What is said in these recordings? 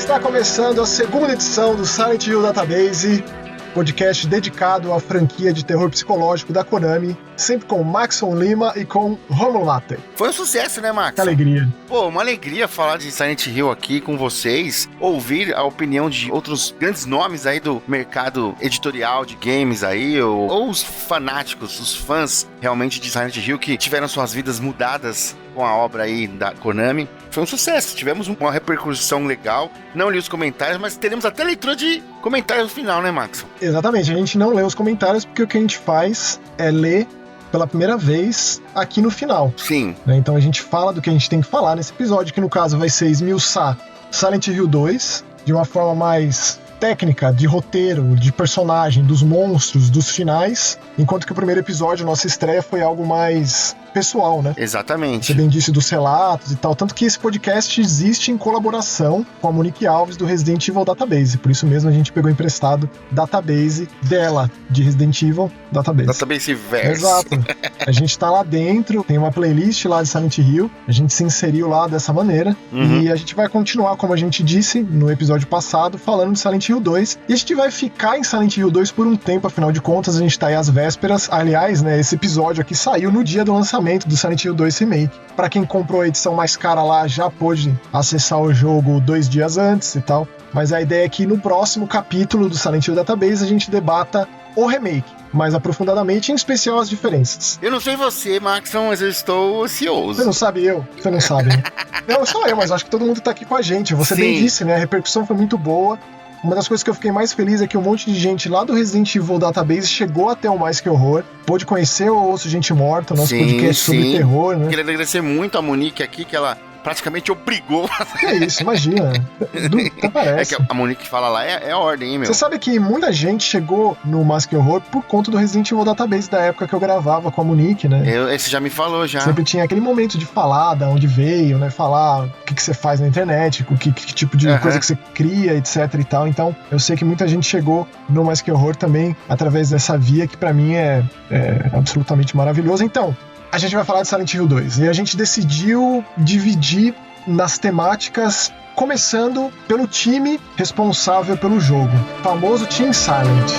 Está começando a segunda edição do Silent Hill Database, podcast dedicado à franquia de terror psicológico da Konami, sempre com Maxon Lima e com Romulo Matter. Foi um sucesso, né, Max? Que alegria. Pô, uma alegria falar de Silent Hill aqui com vocês, ouvir a opinião de outros grandes nomes aí do mercado editorial de games aí, ou os fanáticos, os fãs realmente de Silent Hill que tiveram suas vidas mudadas com a obra aí da Konami. Foi um sucesso, tivemos uma repercussão legal, não li os comentários, mas teremos até leitura de comentários no final, né, Max? Exatamente, a gente não lê os comentários porque o que a gente faz é ler pela primeira vez aqui no final. Sim. Então a gente fala do que a gente tem que falar nesse episódio, que no caso vai ser esmiuçar Silent Hill 2 de uma forma mais técnica, de roteiro, de personagem, dos monstros, dos finais, enquanto que o primeiro episódio, nossa estreia, foi algo mais pessoal, né? Exatamente. Você bem disse dos relatos e tal, tanto que esse podcast existe em colaboração com a Monique Alves do Resident Evil Database, por isso mesmo a gente pegou emprestado Database dela, de Resident Evil Database. Database Verse. Exato. A gente tá lá dentro, tem uma playlist lá de Silent Hill, a gente se inseriu lá dessa maneira, e a gente vai continuar, como a gente disse no episódio passado, falando de Silent Hill 2, e a gente vai ficar em Silent Hill 2 por um tempo, afinal de contas a gente tá aí às vésperas. Aliás, né, esse episódio aqui saiu no dia do lançamento do Silent Hill 2 Remake. Pra quem comprou a edição mais cara lá, já pôde acessar o jogo 2 dias antes e tal, mas a ideia é que no próximo capítulo do Silent Hill Database a gente debata o remake mais aprofundadamente, em especial as diferenças. Eu não sei você, Maxon, mas eu estou ansioso. Você não sabe eu? Você não sabe, né? Não, só eu, mas acho que todo mundo tá aqui com a gente. Você Sim. bem disse, né? A repercussão foi muito boa. Uma das coisas que eu fiquei mais feliz é que um monte de gente lá do Resident Evil Database chegou até o Mais Que Horror, pôde conhecer o Ouço Gente Morta, o nosso podcast sobre terror, né? Queria agradecer muito a Monique aqui, que ela praticamente obrigou. Que é isso, imagina. Até parece. É que a Monique fala lá, é a ordem, hein, meu? Você sabe que muita gente chegou no Mask Horror por conta do Resident Evil Database da época que eu gravava com a Monique, né? Esse já me falou, já. Sempre tinha aquele momento de falar da onde veio, né? Falar o que você faz na internet, que tipo de coisa que você cria, etc e tal. Então, eu sei que muita gente chegou no Mask Horror também através dessa via que pra mim é absolutamente maravilhoso. Então, a gente vai falar de Silent Hill 2 e a gente decidiu dividir nas temáticas, começando pelo time responsável pelo jogo, o famoso Team Silent.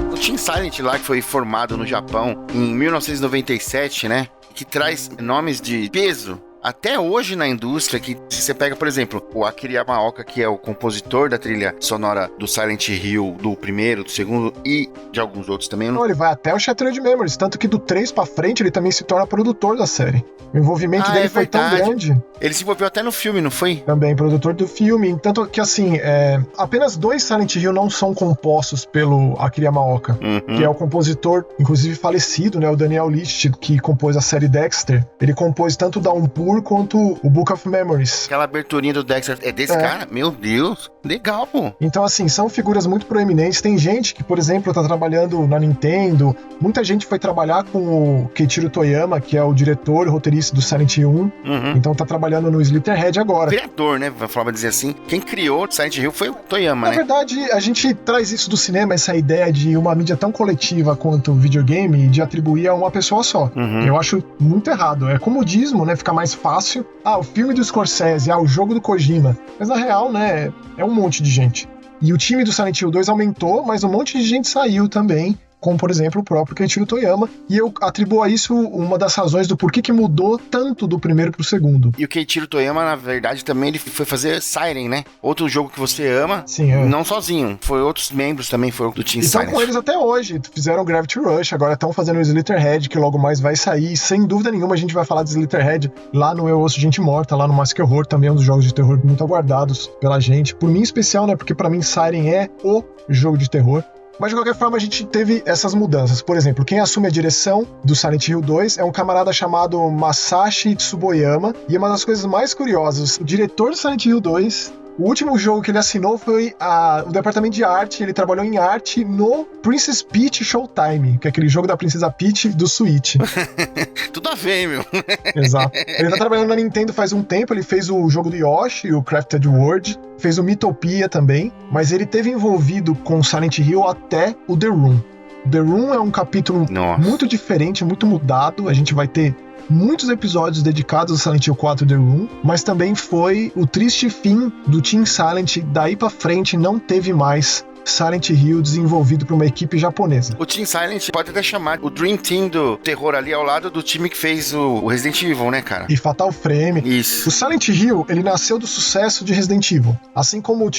O Team Silent lá, que foi formado no Japão em 1997, né? Que traz nomes de peso até hoje na indústria, que se você pega, por exemplo, o Akira Yamaoka, que é o compositor da trilha sonora do Silent Hill, do primeiro, do segundo e de alguns outros também. Não, ele vai até o Shattered Memories, tanto que do 3 pra frente ele também se torna produtor da série. O envolvimento dele foi tão grande. Ele se envolveu até no filme, não foi? Também, produtor do filme. Tanto que, assim, apenas 2 Silent Hill não são compostos pelo Akira Yamaoka, que é o compositor, inclusive falecido, né, o Daniel Licht, que compôs a série Dexter. Ele compôs tanto o Downpour quanto o Book of Memories. Aquela aberturinha do Dexter é desse cara? Meu Deus, legal, pô. Então, assim, são figuras muito proeminentes. Tem gente que, por exemplo, tá trabalhando na Nintendo. Muita gente foi trabalhar com o Keiichiro Toyama, que é o diretor e roteirista do Silent Hill 1. Então tá trabalhando no Slitherhead agora. Criador, né? Vamos dizer assim. Quem criou o Silent Hill foi o Toyama, né? Na verdade, a gente traz isso do cinema, essa ideia de uma mídia tão coletiva quanto o videogame, de atribuir a uma pessoa só. Eu acho muito errado. É comodismo, né? Fica mais fácil. O filme do Scorsese, o jogo do Kojima. Mas na real, né? É um monte de gente. E o time do Silent Hill 2 aumentou, mas um monte de gente saiu também, como, por exemplo, o próprio Keiichiro Toyama, e eu atribuo a isso uma das razões do porquê que mudou tanto do primeiro pro segundo. E o Keiichiro Toyama, na verdade, também ele foi fazer Siren, né? Outro jogo que você ama, sim, não sozinho, foi outros membros também, foi do Team Silent. Estão com eles até hoje, fizeram Gravity Rush, agora estão fazendo o Slitherhead, que logo mais vai sair, sem dúvida nenhuma a gente vai falar de Slitherhead lá no Eu Ouço Gente Morta, lá no Mask Horror, também é um dos jogos de terror muito aguardados pela gente, por mim em especial, né, porque pra mim Siren é o jogo de terror. Mas de qualquer forma a gente teve essas mudanças. Por exemplo, quem assume a direção do Silent Hill 2 é um camarada chamado Masashi Tsuboyama. E uma das coisas mais curiosas, o diretor do Silent Hill 2, o último jogo que ele assinou foi o departamento de arte. Ele trabalhou em arte no Princess Peach Showtime, que é aquele jogo da Princesa Peach do Switch. Tudo a ver, meu. Exato. Ele tá trabalhando na Nintendo faz um tempo, ele fez o jogo do Yoshi, o Crafted World, fez o Mythopia também, mas ele teve envolvido com Silent Hill até o The Room. The Room é um capítulo muito diferente, muito mudado. A gente vai ter muitos episódios dedicados a Silent Hill 4 The Room, mas também foi o triste fim do Team Silent. Daí pra frente não teve mais Silent Hill desenvolvido por uma equipe japonesa. O Team Silent pode até chamar o Dream Team do terror ali ao lado do time que fez o Resident Evil, né, cara? E Fatal Frame. Isso. O Silent Hill, ele nasceu do sucesso de Resident Evil, assim como,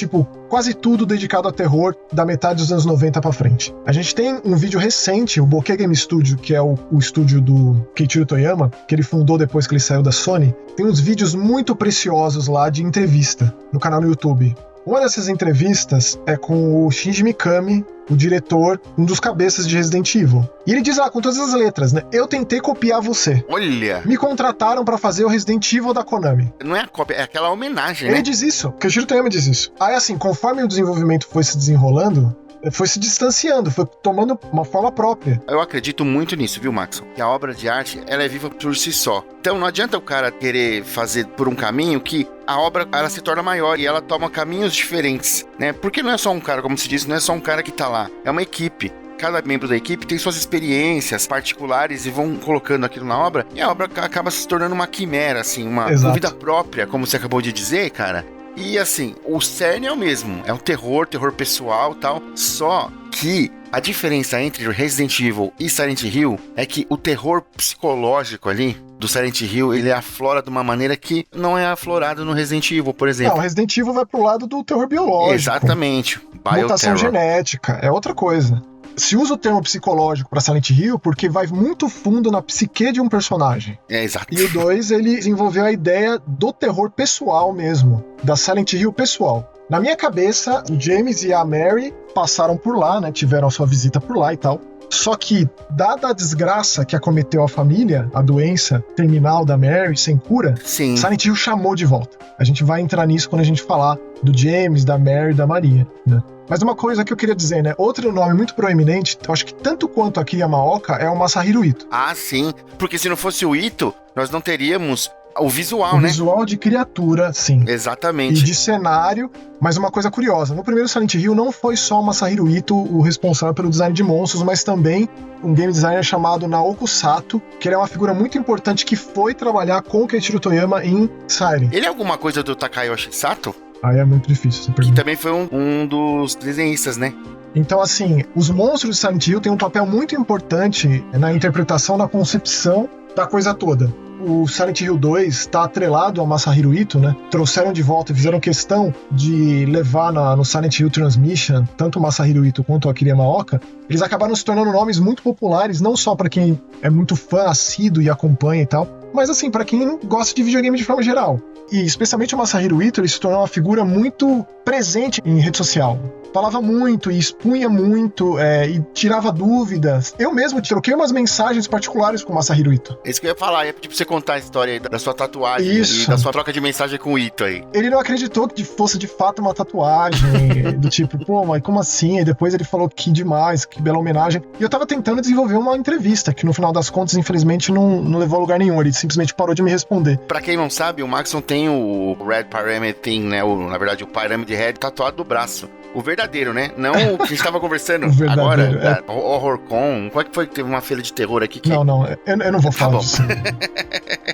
quase tudo dedicado a terror da metade dos anos 90 pra frente. A gente tem um vídeo recente, o Bokeh Game Studio, que é o estúdio do Keiichiro Toyama, que ele fundou depois que ele saiu da Sony. Tem uns vídeos muito preciosos lá de entrevista no canal no YouTube. Uma dessas entrevistas é com o Shinji Mikami, o diretor, um dos cabeças de Resident Evil. E ele diz lá, com todas as letras, né? Eu tentei copiar você. Olha! Me contrataram pra fazer o Resident Evil da Konami. Não é a cópia, é aquela homenagem, né? Ele diz isso, o Keiichiro Toyama diz isso. Aí, assim, conforme o desenvolvimento foi se desenrolando, foi se distanciando, foi tomando uma forma própria. Eu acredito muito nisso, viu, Maxon? Que a obra de arte, ela é viva por si só. Então não adianta o cara querer fazer por um caminho que a obra, ela se torna maior e ela toma caminhos diferentes, né? Porque não é só um cara, como se diz, não é só um cara que tá lá, é uma equipe. Cada membro da equipe tem suas experiências particulares e vão colocando aquilo na obra, e a obra acaba se tornando uma quimera, assim, uma vida própria, como você acabou de dizer, cara. E assim, o cerne é o mesmo, é um terror pessoal e tal, só que a diferença entre Resident Evil e Silent Hill é que o terror psicológico ali do Silent Hill, ele aflora de uma maneira que não é aflorado no Resident Evil, por exemplo. Não, Resident Evil vai pro lado do terror biológico. Exatamente. Mutação genética, é outra coisa. Se usa o termo psicológico pra Silent Hill porque vai muito fundo na psique de um personagem. É, exato. E o 2, ele desenvolveu a ideia do terror pessoal mesmo, da Silent Hill pessoal. Na minha cabeça, o James e a Mary passaram por lá, né? Tiveram a sua visita por lá e tal. Só que, dada a desgraça que acometeu a família, a doença terminal da Mary, sem cura, sim, Silent Hill chamou de volta. A gente vai entrar nisso quando a gente falar do James, da Mary e da Maria, né? Mas uma coisa que eu queria dizer, né? Outro nome muito proeminente, eu acho que tanto quanto a Akira Yamaoka, é o Masahiro Ito. Ah, sim. Porque se não fosse o Ito, nós não teríamos o visual, né? O né? visual de criatura, sim. Exatamente. E de cenário, mas uma coisa curiosa, no primeiro Silent Hill não foi só o Masahiro Ito o responsável pelo design de monstros, mas também um game designer chamado Naoko Sato, que ele é uma figura muito importante que foi trabalhar com o Keiichiro Toyama em Siren. Ele é alguma coisa do Takayoshi Sato? Aí é muito difícil você perguntar. Que também foi um dos desenhistas, né? Então, assim, os monstros de Silent Hill têm um papel muito importante na interpretação, na concepção da coisa toda. O Silent Hill 2 está atrelado ao Masahiro Ito, né? Trouxeram de volta e fizeram questão de levar no Silent Hill Transmission tanto o Masahiro Ito quanto a Akira Yamaoka. Eles acabaram se tornando nomes muito populares, não só para quem é muito fã, assíduo e acompanha e tal, mas assim, para quem gosta de videogame de forma geral. E especialmente o Masahiro Ito, ele se tornou uma figura muito presente em rede social. Falava muito e expunha muito e tirava dúvidas. Eu mesmo troquei umas mensagens particulares com o Masahiro Ito. É isso que eu ia falar, ia pedir pra você contar a história aí da sua tatuagem. Isso. E da sua troca de mensagem com o Ito aí. Ele não acreditou que fosse de fato uma tatuagem, do tipo, pô, mas como assim? E depois ele falou que demais, que bela homenagem. E eu tava tentando desenvolver uma entrevista, que no final das contas, infelizmente, não levou a lugar nenhum. Ele simplesmente parou de me responder. Pra quem não sabe, o Maxon tem o Red Pyramid Thing, né? Na verdade, o Pyramid Head tatuado do braço. O verdadeiro, né? Não o que a gente tava conversando agora. HorrorCon. Qual que foi que teve uma feira de terror aqui? Não, eu não vou falar disso.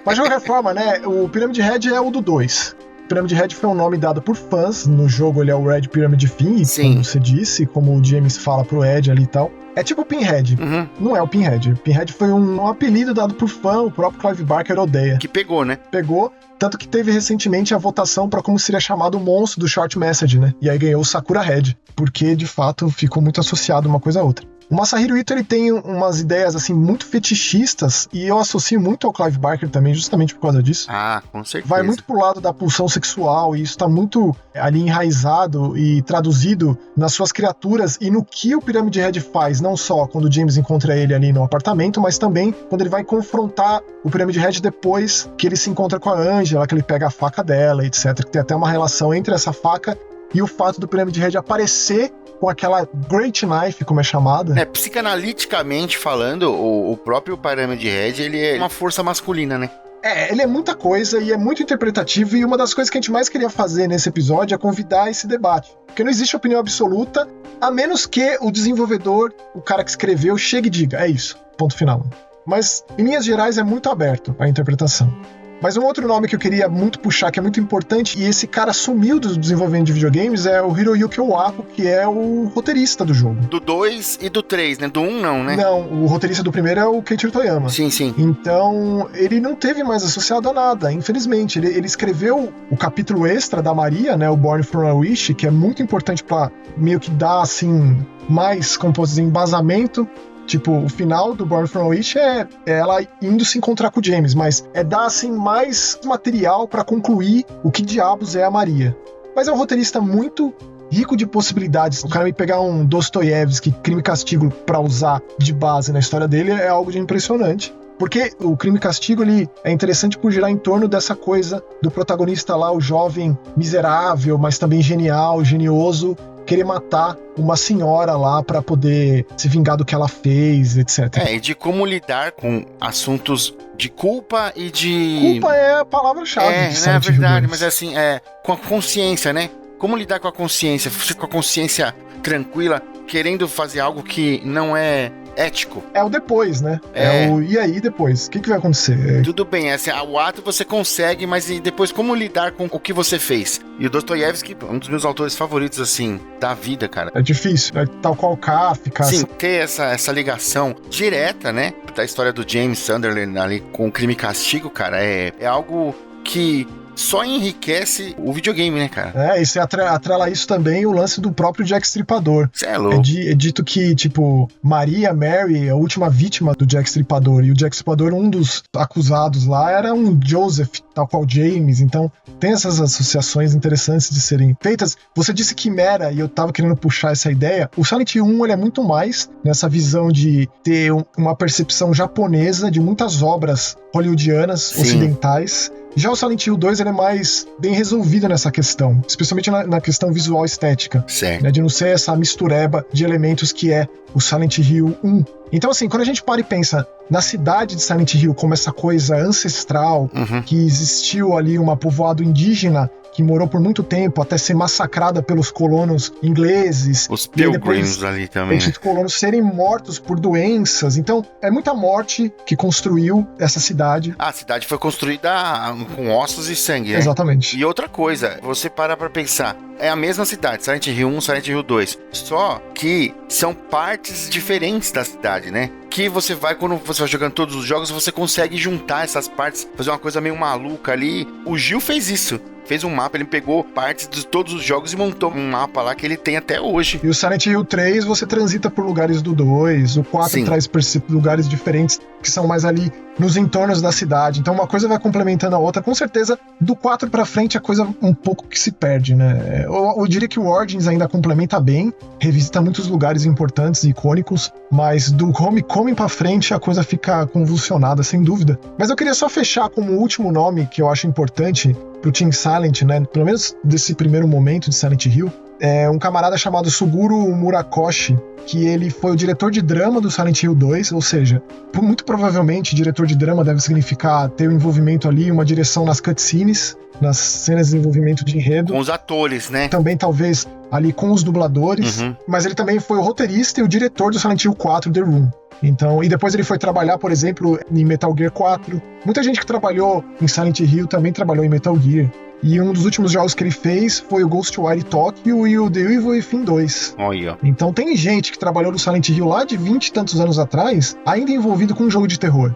Mas de qualquer forma, né? O Pyramid Head é o do 2. Pyramid Head foi um nome dado por fãs. No jogo ele é o Red Pyramid Thing, como você disse, como o James fala pro Ed ali e tal. É tipo o Pinhead. Uhum. Não é o Pinhead. Pinhead foi um apelido dado por fã, o próprio Clive Barker odeia. Que pegou, né? Pegou, tanto que teve recentemente a votação pra como seria chamado o monstro do Short Message, né? E aí ganhou o Sakura Head, porque de fato ficou muito associado uma coisa a outra. O Masahiro Ito, ele tem umas ideias, assim, muito fetichistas, e eu associo muito ao Clive Barker também, justamente por causa disso. Ah, com certeza. Vai muito pro lado da pulsão sexual, e isso tá muito ali enraizado e traduzido nas suas criaturas e no que o Pyramid Head faz, não só quando o James encontra ele ali no apartamento, mas também quando ele vai confrontar o Pyramid Head depois que ele se encontra com a Angela, que ele pega a faca dela, etc. Que tem até uma relação entre essa faca e o fato do Pyramid Head aparecer com aquela Great Knife, como é chamada. Psicanaliticamente falando, o próprio Pyramid Head, ele é uma força masculina, né? Ele é muita coisa e é muito interpretativo, e uma das coisas que a gente mais queria fazer nesse episódio é convidar esse debate. Porque não existe opinião absoluta, a menos que o desenvolvedor, o cara que escreveu, chegue e diga, é isso, ponto final. Mas, em linhas gerais, é muito aberto a interpretação. Mas um outro nome que eu queria muito puxar, que é muito importante, e esse cara sumiu do desenvolvimento de videogames, é o Hiroyuki Owako, que é o roteirista do jogo. Do 2 e do 3, né? Do 1 não, né? Não, o roteirista do primeiro é o Keiichiro Toyama. Sim, sim. Então, ele não teve mais associado a nada, infelizmente. Ele escreveu o capítulo extra da Maria, né? O Born From a Wish, que é muito importante pra meio que dar, assim, mais, como posso dizer, embasamento. Tipo, o final do Born From a Wish é ela indo se encontrar com o James, mas é dar, assim, mais material pra concluir o que diabos é a Maria. Mas é um roteirista muito rico de possibilidades. O cara me pegar um Dostoiévski, Crime e Castigo, pra usar de base na história dele é algo de impressionante. Porque o Crime e Castigo, ele é interessante por girar em torno dessa coisa do protagonista lá, o jovem miserável, mas também genial, genioso, querer matar uma senhora lá pra poder se vingar do que ela fez, etc. E de como lidar com assuntos de culpa e de... Culpa é a palavra-chave. É verdade, mas assim, com a consciência, né? Como lidar com a consciência? Você com a consciência tranquila, querendo fazer algo que não é ético. É o depois, né? E aí depois? O que vai acontecer? Tudo bem, assim, o ato você consegue, mas e depois como lidar com o que você fez? E o Dostoiévski, um dos meus autores favoritos, assim, da vida, cara. É difícil, tal qual Kafka. Sim, ter essa ligação direta, né, da história do James Sunderland ali com o Crime e Castigo, cara, é algo que só enriquece o videogame, né, cara? E você atrela isso também o lance do próprio Jack Stripador. Você é louco. É dito que, tipo, Mary, a última vítima do Jack Stripador, e o Jack Stripador, um dos acusados lá, era um Joseph, tal qual James, então tem essas associações interessantes de serem feitas. Você disse Quimera, e eu tava querendo puxar essa ideia. O Silent Hill 1, ele é muito mais nessa visão de ter uma percepção japonesa de muitas obras hollywoodianas, ocidentais. Já o Silent Hill 2, ele é mais bem resolvido nessa questão, especialmente na questão visual estética. Certo. Né, de não ser essa mistureba de elementos que é o Silent Hill 1. Então, assim, quando a gente para e pensa na cidade de Silent Hill como essa coisa ancestral, que existiu ali uma povoado indígena que morou por muito tempo até ser massacrada pelos colonos ingleses. Os Pilgrims ali também. Os colonos serem mortos por doenças. Então, é muita morte que construiu essa cidade. A cidade foi construída com ossos e sangue, né? Exatamente. E outra coisa, você para pra pensar, é a mesma cidade, Silent Hill 1, Silent Hill 2, só que são partes diferentes da cidade, né? Que você vai, quando você vai jogando todos os jogos, você consegue juntar essas partes, fazer uma coisa meio maluca ali. O Gil fez isso. Fez um mapa, ele pegou partes de todos os jogos e montou um mapa lá que ele tem até hoje. E o Silent Hill 3, você transita por lugares do 2, o 4 traz lugares diferentes que são mais ali nos entornos da cidade. Então uma coisa vai complementando a outra. Com certeza, do 4 pra frente, a coisa um pouco que se perde, né? Eu diria que o Origins ainda complementa bem, revisita muitos lugares importantes e icônicos, mas do Homecoming pra frente a coisa fica convulsionada, sem dúvida. Mas eu queria só fechar como último nome que eu acho importante pro Team Silent, né? Pelo menos desse primeiro momento de Silent Hill, é um camarada chamado Suguru Murakoshi, que ele foi o diretor de drama do Silent Hill 2, ou seja, muito provavelmente diretor de drama deve significar ter um envolvimento ali, uma direção nas cutscenes, nas cenas de desenvolvimento de enredo. Com os atores, né? Também talvez ali com os dubladores, mas ele também foi o roteirista e o diretor do Silent Hill 4, The Room. Então, e depois ele foi trabalhar, por exemplo, em Metal Gear 4. Muita gente que trabalhou em Silent Hill também trabalhou em Metal Gear. E um dos últimos jogos que ele fez foi o Ghostwire Tokyo e o The Evil Within 2. Olha. Então tem gente que trabalhou no Silent Hill lá de 20 e tantos anos atrás, ainda envolvido com um jogo de terror.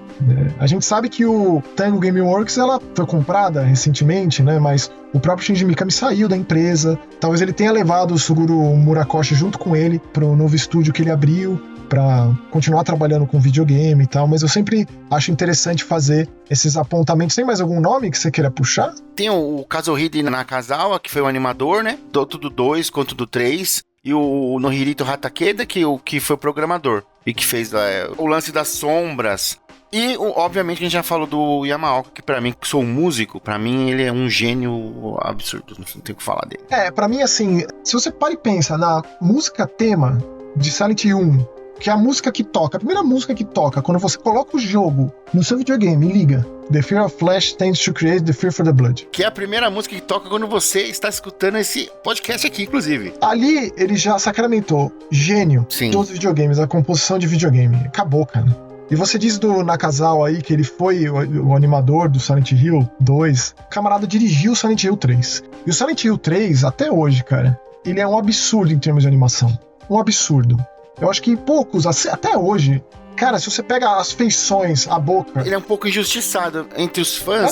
A gente sabe que o Tango Gameworks, ela foi comprada recentemente, né? Mas o próprio Shinji Mikami saiu da empresa. Talvez ele tenha levado o Suguru Murakoshi junto com ele pro novo estúdio que ele abriu, para continuar trabalhando com videogame e tal, mas eu sempre acho interessante fazer esses apontamentos. Tem mais algum nome que você queira puxar? Tem o Kazuhide Nakazawa, que foi o animador, né? Tanto do 2 quanto do 3. E o Nohirito Hatakeda, que foi o programador. E que fez o lance das sombras. E, obviamente, a gente já falou do Yamaoka, que pra mim, que sou um músico, pra mim ele é um gênio absurdo, não tenho o que falar dele. Pra mim, assim, se você para e pensa na música tema de Silent Hill 1, que é a música que toca, a primeira música que toca, quando você coloca o jogo no seu videogame e liga, The Fear of Flesh Tends to Create the Fear for the Blood. Que é a primeira música que toca quando você está escutando esse podcast aqui, inclusive. Ali, ele já sacramentou gênio. Sim. Todos os videogames, a composição de videogame. Acabou, cara. E você diz do Nakazawa aí que ele foi o animador do Silent Hill 2. O camarada dirigiu o Silent Hill 3. E o Silent Hill 3, até hoje, cara, ele é um absurdo em termos de animação. Um absurdo. Eu acho que poucos, até hoje... Cara, se você pega as feições, a boca... Ele é um pouco injustiçado entre os fãs,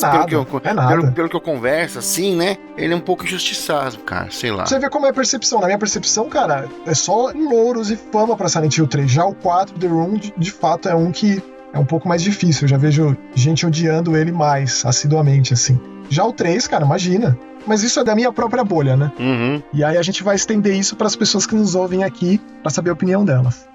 pelo que eu converso, assim, né? Ele é um pouco injustiçado, cara, sei lá. Você vê como é a percepção. Na minha percepção, cara, é só louros e fama pra Silent Hill 3. Já o 4, The Room, de fato, é um que é um pouco mais difícil. Eu já vejo gente odiando ele mais, assiduamente, assim. Já o 3, cara, imagina. Mas isso é da minha própria bolha, né? Uhum. E aí a gente vai estender isso pras pessoas que nos ouvem aqui, pra saber a opinião delas.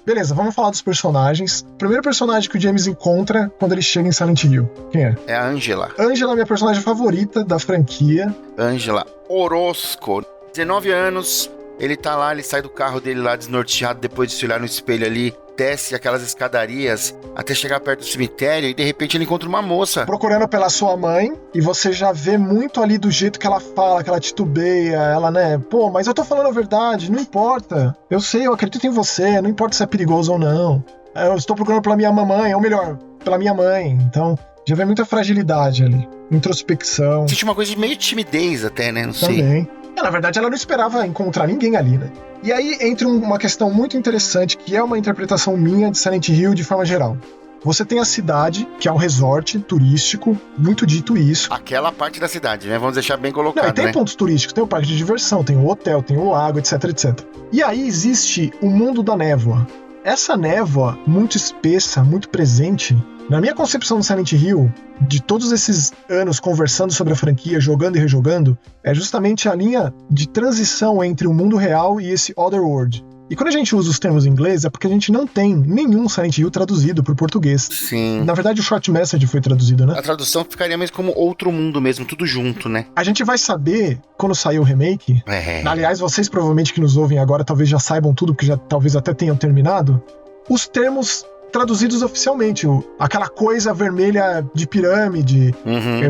Beleza, vamos falar dos personagens. O primeiro personagem que o James encontra quando ele chega em Silent Hill. Quem é? É a Angela. Angela é a minha personagem favorita da franquia. Angela Orozco. 19 anos, ele tá lá, ele sai do carro dele lá desnorteado depois de se olhar no espelho ali, desce aquelas escadarias até chegar perto do cemitério e de repente ele encontra uma moça. Procurando pela sua mãe, e você já vê muito ali do jeito que ela fala, que ela titubeia, ela, né, pô, mas eu tô falando a verdade, não importa. Eu sei, eu acredito em você, não importa se é perigoso ou não. Eu estou procurando pela minha mamãe, ou melhor, pela minha mãe. Então, já vê muita fragilidade ali, introspecção. Sente uma coisa de meio timidez até, né, não sei. Também. Na verdade, ela não esperava encontrar ninguém ali, né? E aí entra uma questão muito interessante, que é uma interpretação minha de Silent Hill de forma geral. Você tem a cidade, que é um resort turístico, muito dito isso. Aquela parte da cidade, né? Vamos deixar bem colocado, não, e tem pontos turísticos, tem o parque de diversão, tem o hotel, tem o lago, etc, etc. E aí existe o mundo da névoa. Essa névoa, muito espessa, muito presente, na minha concepção do Silent Hill, de todos esses anos conversando sobre a franquia, jogando e rejogando, é justamente a linha de transição entre o mundo real e esse Otherworld. E quando a gente usa os termos em inglês, é porque a gente não tem nenhum Silent Hill traduzido para o português. Sim. Na verdade, o Short Message foi traduzido, né? A tradução ficaria mesmo como outro mundo mesmo, tudo junto, né? A gente vai saber quando sair o remake. Aliás, vocês provavelmente que nos ouvem agora talvez já saibam tudo, porque já talvez até tenham terminado. Os termos traduzidos oficialmente, aquela coisa vermelha de pirâmide,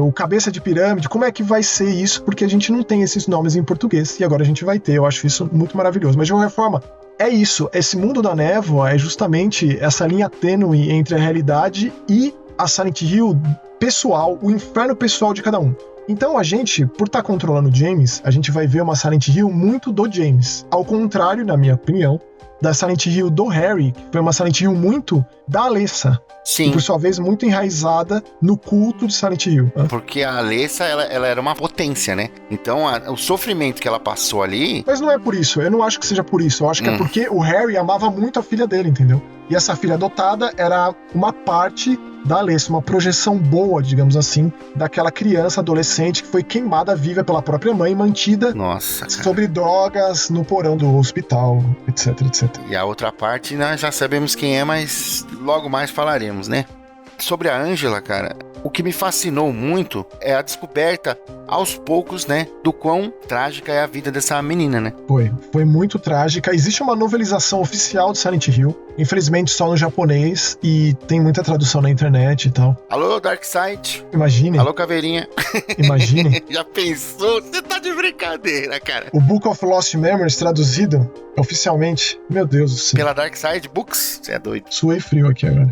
o cabeça de pirâmide, como é que vai ser isso? Porque a gente não tem esses nomes em português, e agora a gente vai ter, eu acho isso muito maravilhoso. Mas de qualquer forma, é isso, esse mundo da névoa é justamente essa linha tênue entre a realidade e a Silent Hill pessoal, o inferno pessoal de cada um. Então a gente, por estar controlando o James, a gente vai ver uma Silent Hill muito do James. Ao contrário, na minha opinião, da Silent Hill do Harry, que foi uma Silent Hill muito da Alessa. Sim. E por sua vez muito enraizada no culto de Silent Hill. Porque a Alessa, ela era uma potência, né? Então o sofrimento que ela passou ali... Mas não é por isso, eu não acho que seja por isso. Eu acho que é porque o Harry amava muito a filha dele, entendeu? E essa filha adotada era uma parte da Alessa, uma projeção boa, digamos assim, daquela criança adolescente que foi queimada viva pela própria mãe, mantida sobre drogas no porão do hospital, etc, etc. E a outra parte nós já sabemos quem é, mas logo mais falaremos, né? Sobre a Angela, cara, o que me fascinou muito é a descoberta, aos poucos, né, do quão trágica é a vida dessa menina, né? Foi muito trágica. Existe uma novelização oficial de Silent Hill, infelizmente só no japonês, e tem muita tradução na internet e tal. Alô, Darkseid. Imagine. Alô, Caveirinha. Imagine. Já pensou? Você tá de brincadeira, cara. O Book of Lost Memories traduzido oficialmente, meu Deus do céu. Pela Darkseid Books? Você é doido. Suei frio aqui agora.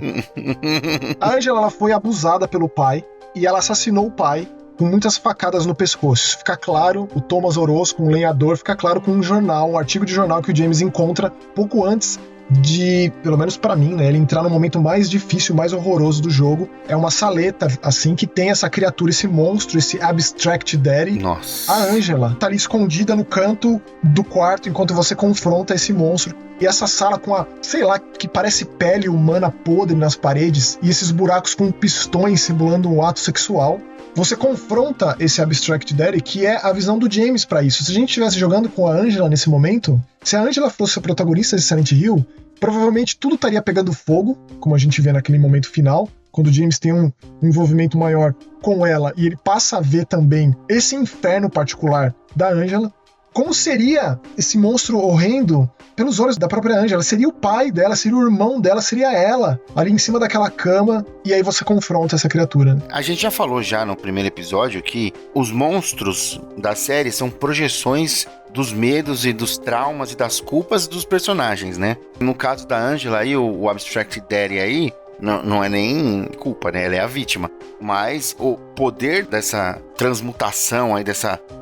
A Angela, ela foi abusada pelo pai e ela assassinou o pai com muitas facadas no pescoço. Isso fica claro, o Thomas Orozco, um lenhador, fica claro com um jornal, um artigo de jornal que o James encontra pouco antes de, pelo menos pra mim, né, ele entrar no momento mais difícil, mais horroroso do jogo. É uma saleta, assim, que tem essa criatura, esse monstro, esse Abstract Daddy. Nossa. A Angela tá ali escondida no canto do quarto enquanto você confronta esse monstro. E essa sala com a, sei lá, que parece pele humana podre nas paredes, e esses buracos com pistões simulando um ato sexual. Você confronta esse Abstract Daddy, que é a visão do James pra isso. Se a gente estivesse jogando com a Angela nesse momento, se a Angela fosse a protagonista de Silent Hill, provavelmente tudo estaria pegando fogo, como a gente vê naquele momento final, quando o James tem um envolvimento maior com ela, e ele passa a ver também esse inferno particular da Angela. como seria esse monstro horrendo pelos olhos da própria Angela? Seria o pai dela, seria o irmão dela, seria ela, ali em cima daquela cama, e aí você confronta essa criatura. A gente já falou já no primeiro episódio que os monstros da série são projeções dos medos e dos traumas e das culpas dos personagens, né? No caso da Angela aí, o Abstract Daddy aí, não é nem culpa, né? Ela é a vítima. Mas o poder dessa transmutação aí,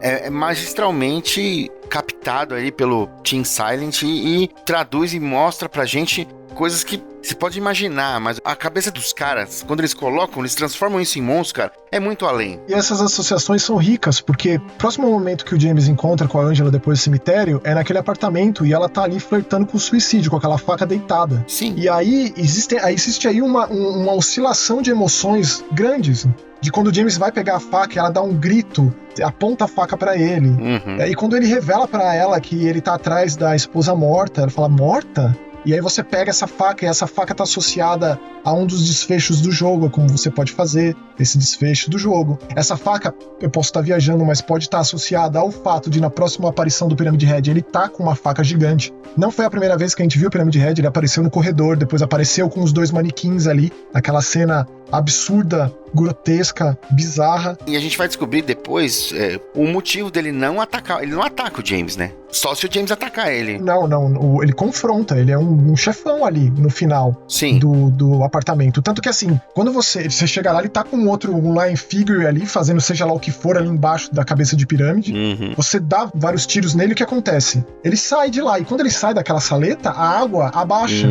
é magistralmente captado aí pelo Team Silent e traduz e mostra pra gente coisas que você pode imaginar, mas a cabeça dos caras, quando eles transformam isso em monstros, cara, é muito além. E essas associações são ricas, porque o próximo momento que o James encontra com a Angela depois do cemitério é naquele apartamento e ela tá ali flertando com o suicídio, com aquela faca deitada. Sim. E aí existe aí uma oscilação de emoções grandes. De quando o James vai pegar a faca, ela dá um grito, aponta a faca pra ele. E quando ele revela pra ela que ele tá atrás da esposa morta, ela fala, morta? E aí você pega essa faca, e essa faca tá associada a um dos desfechos do jogo, como você pode fazer esse desfecho do jogo. Essa faca, eu posso estar viajando, mas pode estar associada ao fato de, na próxima aparição do Pyramid Head, ele tá com uma faca gigante. Não foi a primeira vez que a gente viu o Pyramid Head, ele apareceu no corredor, depois apareceu com os 2 manequins ali, aquela cena absurda, grotesca, bizarra. E a gente vai descobrir depois o motivo dele não atacar. Ele não ataca o James, né? Só se o James atacar ele. Não, ele confronta, ele é um chefão ali no final. Sim. Do apartamento. Tanto que assim, quando você chega lá, ele tá com um Lion Figure ali, fazendo seja lá o que for ali embaixo da cabeça de pirâmide. Você dá vários tiros nele, o que acontece? Ele sai de lá, e quando ele sai daquela saleta, a água abaixa.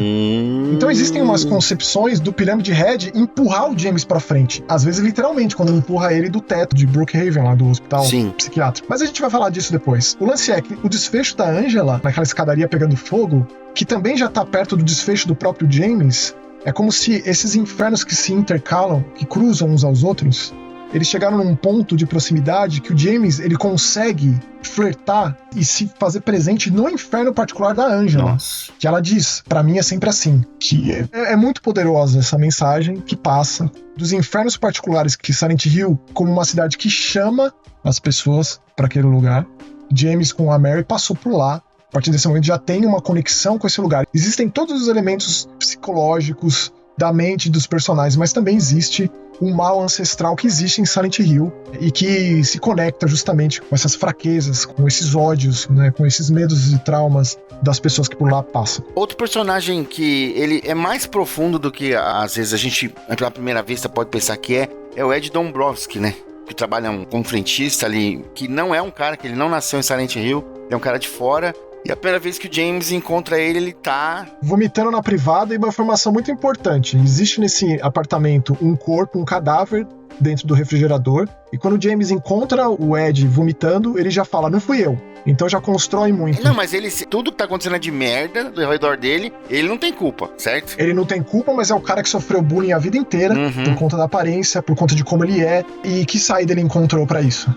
Então existem umas concepções do Pyramid Head empurrar o James pra frente. Às vezes, literalmente, quando ele empurra ele do teto de Brookhaven, lá do hospital psiquiátrico. Mas a gente vai falar disso depois. O lance é que o desfecho da Angela, naquela escadaria pegando fogo, que também já tá perto do desfecho do próprio James, é como se esses infernos que se intercalam, que cruzam uns aos outros, eles chegaram num ponto de proximidade que o James, ele consegue flertar e se fazer presente no inferno particular da Angela. Nossa. Que ela diz, pra mim é sempre assim, que é muito poderosa essa mensagem que passa dos infernos particulares que Silent Hill, como uma cidade que chama as pessoas pra aquele lugar. James com a Mary passou por lá. A partir desse momento já tem uma conexão com esse lugar. Existem todos os elementos psicológicos da mente dos personagens, mas também existe um mal ancestral que existe em Silent Hill e que se conecta justamente com essas fraquezas, com esses ódios, né, com esses medos e traumas das pessoas que por lá passam. Outro personagem que ele é mais profundo do que às vezes a gente, pela primeira vista, pode pensar que é o Ed Dombrowski, né? Que trabalha como frentista ali, que não é um cara, que ele não nasceu em Silent Hill, é um cara de fora. E a primeira vez que o James encontra ele tá vomitando na privada. E uma informação muito importante: existe nesse apartamento um corpo, um cadáver dentro do refrigerador, e quando o James encontra o Ed vomitando, ele já fala, não fui eu. Então já constrói muito. Não, mas tudo que tá acontecendo de merda ao redor dele, ele não tem culpa, certo? Ele não tem culpa, mas é o cara que sofreu bullying a vida inteira, por conta da aparência, por conta de como ele é, e que saída ele encontrou pra isso.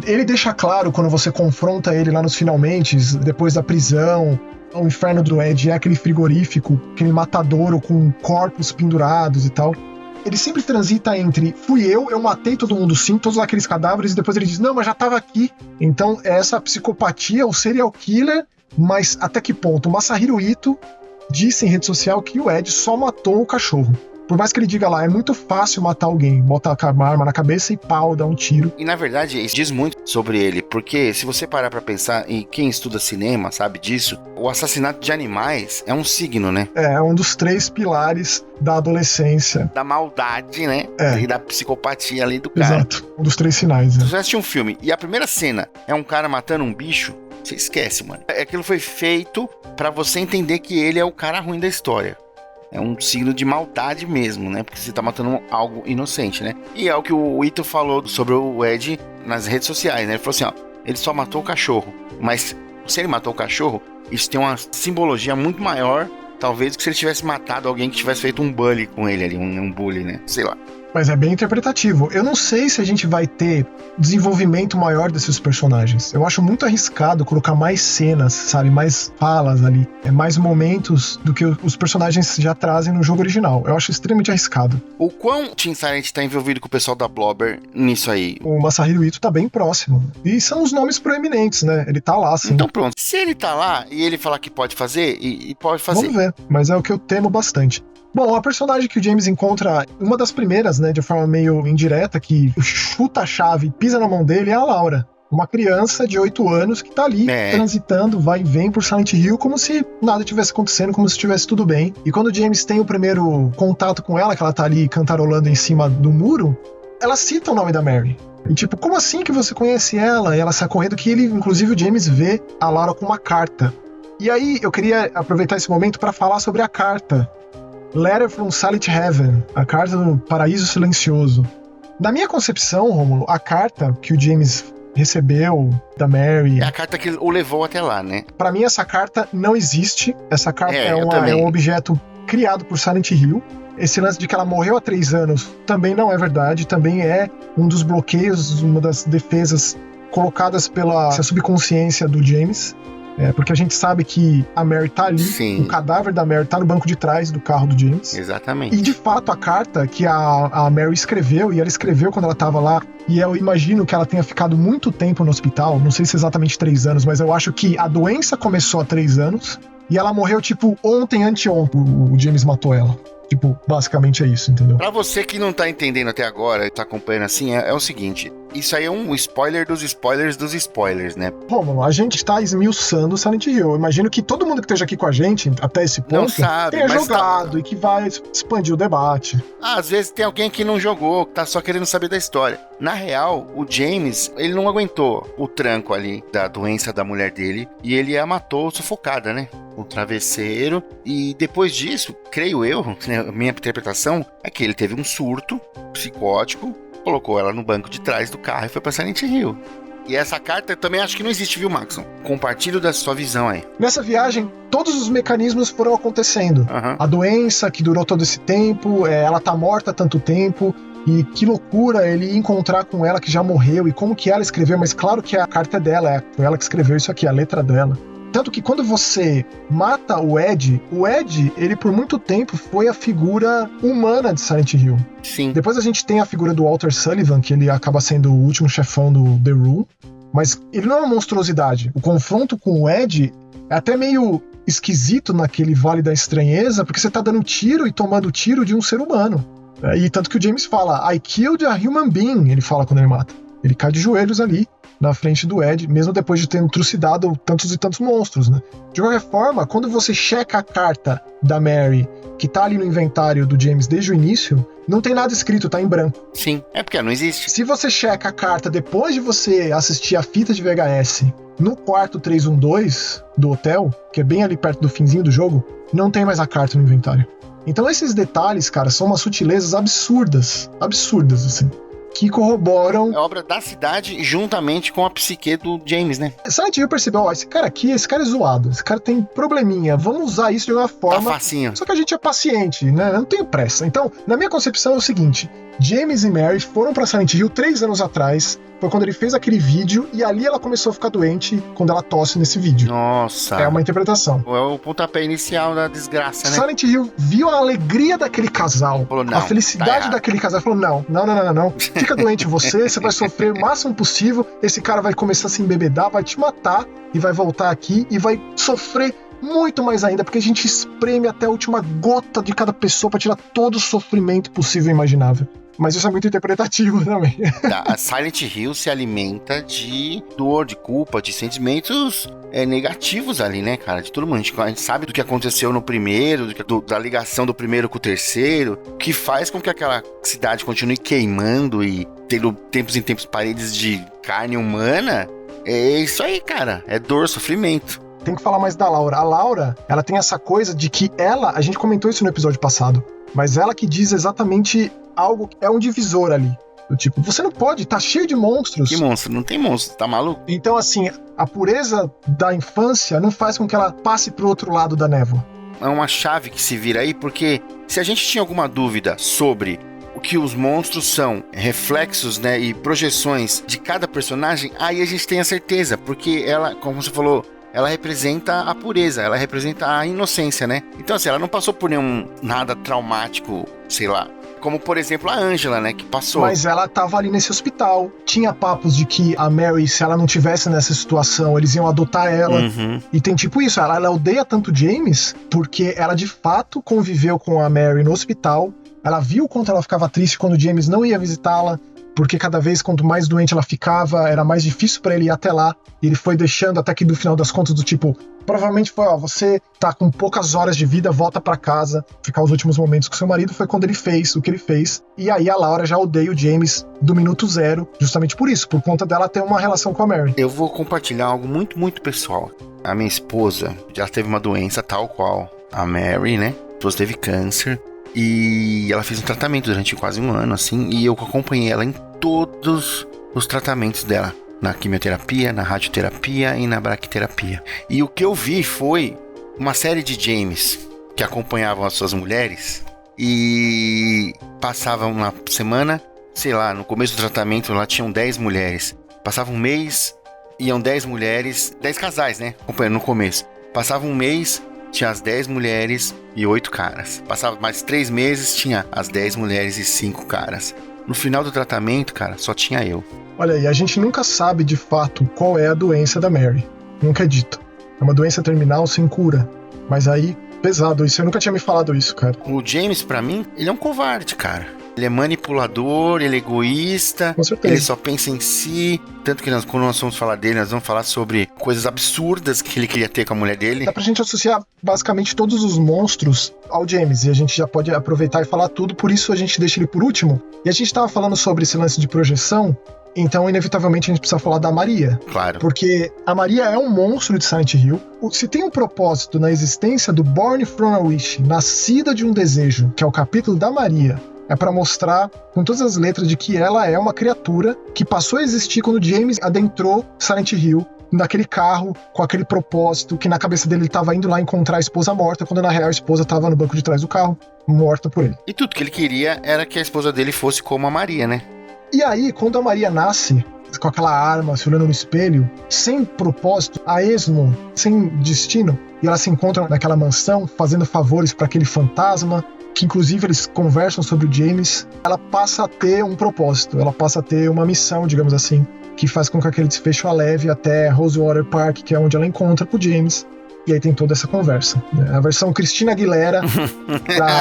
Ele deixa claro, quando você confronta ele lá nos finalmente, depois da prisão, o inferno do Ed é aquele frigorífico, aquele matadouro com corpos pendurados e tal. Ele sempre transita entre fui eu matei todo mundo sim, todos aqueles cadáveres, e depois ele diz, não, mas já tava aqui. Então é essa psicopatia, o serial killer, mas até que ponto? O Masahiro Ito disse em rede social que o Ed só matou o cachorro. Por mais que ele diga lá, é muito fácil matar alguém, bota a arma na cabeça e pau, dá um tiro. E na verdade, isso diz muito sobre ele, porque se você parar pra pensar, e quem estuda cinema sabe disso, o assassinato de animais é um signo, né? É um dos 3 pilares da adolescência. Da maldade, né? E da psicopatia ali do cara. Exato, um dos 3 sinais. Se você assistir um filme e a primeira cena é um cara matando um bicho, você esquece, mano. Aquilo foi feito pra você entender que ele é o cara ruim da história. É um signo de maldade mesmo, né? Porque você tá matando algo inocente, né? E é o que o Ito falou sobre o Ed nas redes sociais, né? Ele falou assim, ó, ele só matou o cachorro. Mas se ele matou o cachorro, isso tem uma simbologia muito maior, talvez, do que se ele tivesse matado alguém que tivesse feito um bully com ele ali, um bully, né? Sei lá. Mas é bem interpretativo. Eu não sei se a gente vai ter desenvolvimento maior desses personagens. Eu acho muito arriscado colocar mais cenas, sabe? Mais falas ali. Mais momentos do que os personagens já trazem no jogo original. Eu acho extremamente arriscado. O quão Team Silent tá envolvido com o pessoal da Blobber nisso aí? O Masahiro Ito tá bem próximo. E são os nomes proeminentes, né? Ele tá lá, sim. Então pronto. Se ele tá lá e ele falar que pode fazer, e pode fazer. Vamos ver. Mas é o que eu temo bastante. Bom, a personagem que o James encontra, uma das primeiras, né, de forma meio indireta, que chuta a chave e pisa na mão dele, é a Laura. Uma criança de 8 anos que tá ali, transitando, vai e vem por Silent Hill, como se nada tivesse acontecendo, como se estivesse tudo bem. E quando o James tem o primeiro contato com ela, que ela tá ali cantarolando em cima do muro, ela cita o nome da Mary. E tipo, como assim que você conhece ela? E ela sai correndo, que ele, inclusive o James vê a Laura com uma carta. E aí, eu queria aproveitar esse momento para falar sobre a carta. Letter from Silent Heaven, a carta do Paraíso Silencioso. Na minha concepção, Rômulo, a carta que o James recebeu da Mary... É a carta que o levou até lá, né? Pra mim, essa carta não existe. Essa carta é um objeto criado por Silent Hill. Esse lance de que ela morreu há 3 anos também não é verdade. Também é um dos bloqueios, uma das defesas colocadas pela subconsciência do James. Porque a gente sabe que a Mary tá ali, sim, o cadáver da Mary tá no banco de trás do carro do James. Exatamente. E de fato a carta que a Mary escreveu, e ela escreveu quando ela tava lá, e eu imagino que ela tenha ficado muito tempo no hospital, não sei se exatamente 3 anos, mas eu acho que a doença começou há 3 anos, e ela morreu tipo ontem, anteontem, o James matou ela. Tipo, basicamente é isso, entendeu? Pra você que não tá entendendo até agora e tá acompanhando assim, é o seguinte: isso aí é um spoiler dos spoilers dos spoilers, né? Romulo, a gente tá esmiuçando Silent Hill. Eu imagino que todo mundo que esteja aqui com a gente, até esse ponto, não sabe, tenha jogado e que vai expandir o debate. Às vezes tem alguém que não jogou, que tá só querendo saber da história. Na real, o James, ele não aguentou o tranco ali da doença da mulher dele e ele a matou sufocada, né? O travesseiro. E depois disso, creio eu, né, minha interpretação é que ele teve um surto psicótico, colocou ela no banco de trás do carro e foi pra Silent Hill. E essa carta eu também acho que não existe, viu, Maxon? Compartilho da sua visão aí. Nessa viagem, todos os mecanismos foram acontecendo. A doença que durou todo esse tempo, ela tá morta há tanto tempo, e que loucura ele encontrar com ela que já morreu, e como que ela escreveu, mas claro que a carta é dela, foi ela que escreveu isso aqui, a letra dela. Tanto que quando você mata o Ed, ele por muito tempo foi a figura humana de Silent Hill. Sim. Depois a gente tem a figura do Walter Sullivan, que ele acaba sendo o último chefão do The Room, mas ele não é uma monstruosidade. O confronto com o Ed é até meio esquisito naquele Vale da Estranheza, porque você tá dando tiro e tomando tiro de um ser humano. E tanto que o James fala, I killed a human being, ele fala quando ele mata. Ele cai de joelhos ali, na frente do Ed, mesmo depois de ter trucidado tantos e tantos monstros, né? De qualquer forma, quando você checa a carta da Mary, que tá ali no inventário do James desde o início, não tem nada escrito, tá em branco. Sim, é porque não existe. Se você checa a carta depois de você assistir a fita de VHS no quarto 312 do hotel, que é bem ali perto do finzinho do jogo, não tem mais a carta no inventário. Então esses detalhes, cara, são umas sutilezas absurdas, assim, que corroboram... É obra da cidade juntamente com a psique do James, né? Silent Hill percebeu, esse cara é zoado, esse cara tem probleminha, vamos usar isso de uma forma... Tá facinho. Só que a gente é paciente, né? Eu não tenho pressa. Então, na minha concepção é o seguinte, James e Mary foram pra Silent Hill 3 anos atrás, foi quando ele fez aquele vídeo, e ali ela começou a ficar doente quando ela tosse nesse vídeo. Nossa. É uma interpretação. É o pontapé inicial da desgraça, né? Silent Hill viu a alegria daquele casal, falou, não, a felicidade daquele casal, falou, não. Fica doente você vai sofrer o máximo possível, esse cara vai começar a se embebedar, vai te matar, e vai voltar aqui, e vai sofrer muito mais ainda, porque a gente espreme até a última gota de cada pessoa pra tirar todo o sofrimento possível e imaginável. Mas isso é muito interpretativo também. A Silent Hill se alimenta de dor, de culpa, de sentimentos negativos ali, né, cara? De todo mundo. A gente sabe do que aconteceu no primeiro, da ligação do primeiro com o terceiro, que faz com que aquela cidade continue queimando e tendo tempos em tempos paredes de carne humana. É isso aí, cara. É dor, sofrimento. Tem que falar mais da Laura. A Laura, ela tem essa coisa de que a gente comentou isso no episódio passado, mas ela que diz exatamente algo que é um divisor ali. Do tipo, você não pode, tá cheio de monstros. Que monstro? Não tem monstro, tá maluco? Então, assim, a pureza da infância não faz com que ela passe pro outro lado da névoa. É uma chave que se vira aí, porque se a gente tinha alguma dúvida sobre que os monstros são reflexos, né, e projeções de cada personagem, aí a gente tem a certeza, porque ela, como você falou, ela representa a pureza, ela representa a inocência, né? Então, assim, ela não passou por nada traumático, sei lá. Como, por exemplo, a Angela, né, que passou. Mas ela tava ali nesse hospital. Tinha papos de que a Mary, se ela não tivesse nessa situação, eles iam adotar ela. E tem tipo isso, ela odeia tanto James porque ela de fato conviveu com a Mary no hospital. Ela viu o quanto ela ficava triste quando James não ia visitá-la, porque cada vez, quanto mais doente ela ficava, era mais difícil pra ele ir até lá. E ele foi deixando até que no final das contas, do tipo, provavelmente foi, você tá com poucas horas de vida, volta pra casa, ficar os últimos momentos com seu marido. Foi quando ele fez o que ele fez. E aí a Laura já odeia o James do minuto zero, justamente por isso, por conta dela ter uma relação com a Mary. Eu vou compartilhar algo muito, muito pessoal. A minha esposa já teve uma doença tal qual a Mary, né? A esposa teve câncer. E ela fez um tratamento durante quase um ano, assim, e eu acompanhei ela em todos os tratamentos dela. Na quimioterapia, na radioterapia e na braquiterapia. E o que eu vi foi uma série de James que acompanhavam as suas mulheres e passavam uma semana, sei lá, no começo do tratamento lá tinham 10 mulheres. Passava um mês, iam 10 mulheres, 10 casais, né, acompanhando no começo. Passava um mês, tinha as 10 mulheres e 8 caras. Passava mais 3 meses, tinha as 10 mulheres e 5 caras. No final do tratamento, cara, só tinha eu. Olha aí, a gente nunca sabe de fato qual é a doença da Mary. Nunca é dito. É uma doença terminal sem cura. Mas aí, pesado isso. Eu nunca tinha me falado isso, cara. O James, pra mim, ele é um covarde, cara. Ele é manipulador, ele é egoísta. Com certeza. Ele só pensa em si. Tanto que quando nós vamos falar dele, nós vamos falar sobre coisas absurdas que ele queria ter com a mulher dele. Dá pra gente associar basicamente todos os monstros ao James. E a gente já pode aproveitar e falar tudo. Por isso a gente deixa ele por último. E a gente tava falando sobre esse lance de projeção. Então, inevitavelmente, a gente precisa falar da Maria. Claro. Porque a Maria é um monstro de Silent Hill. Se tem um propósito na existência do Born from a Wish, nascida de um desejo, que é o capítulo da Maria, é pra mostrar com todas as letras de que ela é uma criatura que passou a existir quando James adentrou Silent Hill, naquele carro, com aquele propósito, que na cabeça dele ele tava indo lá encontrar a esposa morta, quando na real a esposa tava no banco de trás do carro, morta por ele. E tudo que ele queria era que a esposa dele fosse como a Maria, né? E aí, quando a Maria nasce, com aquela arma, se olhando no espelho, sem propósito, a esmo, sem destino, e ela se encontra naquela mansão, fazendo favores para aquele fantasma, que inclusive eles conversam sobre o James, ela passa a ter um propósito, ela passa a ter uma missão, digamos assim, que faz com que aquele desfecho a leve até Rosewater Park, que é onde ela encontra com o James. E aí tem toda essa conversa, né? A versão Christina Aguilera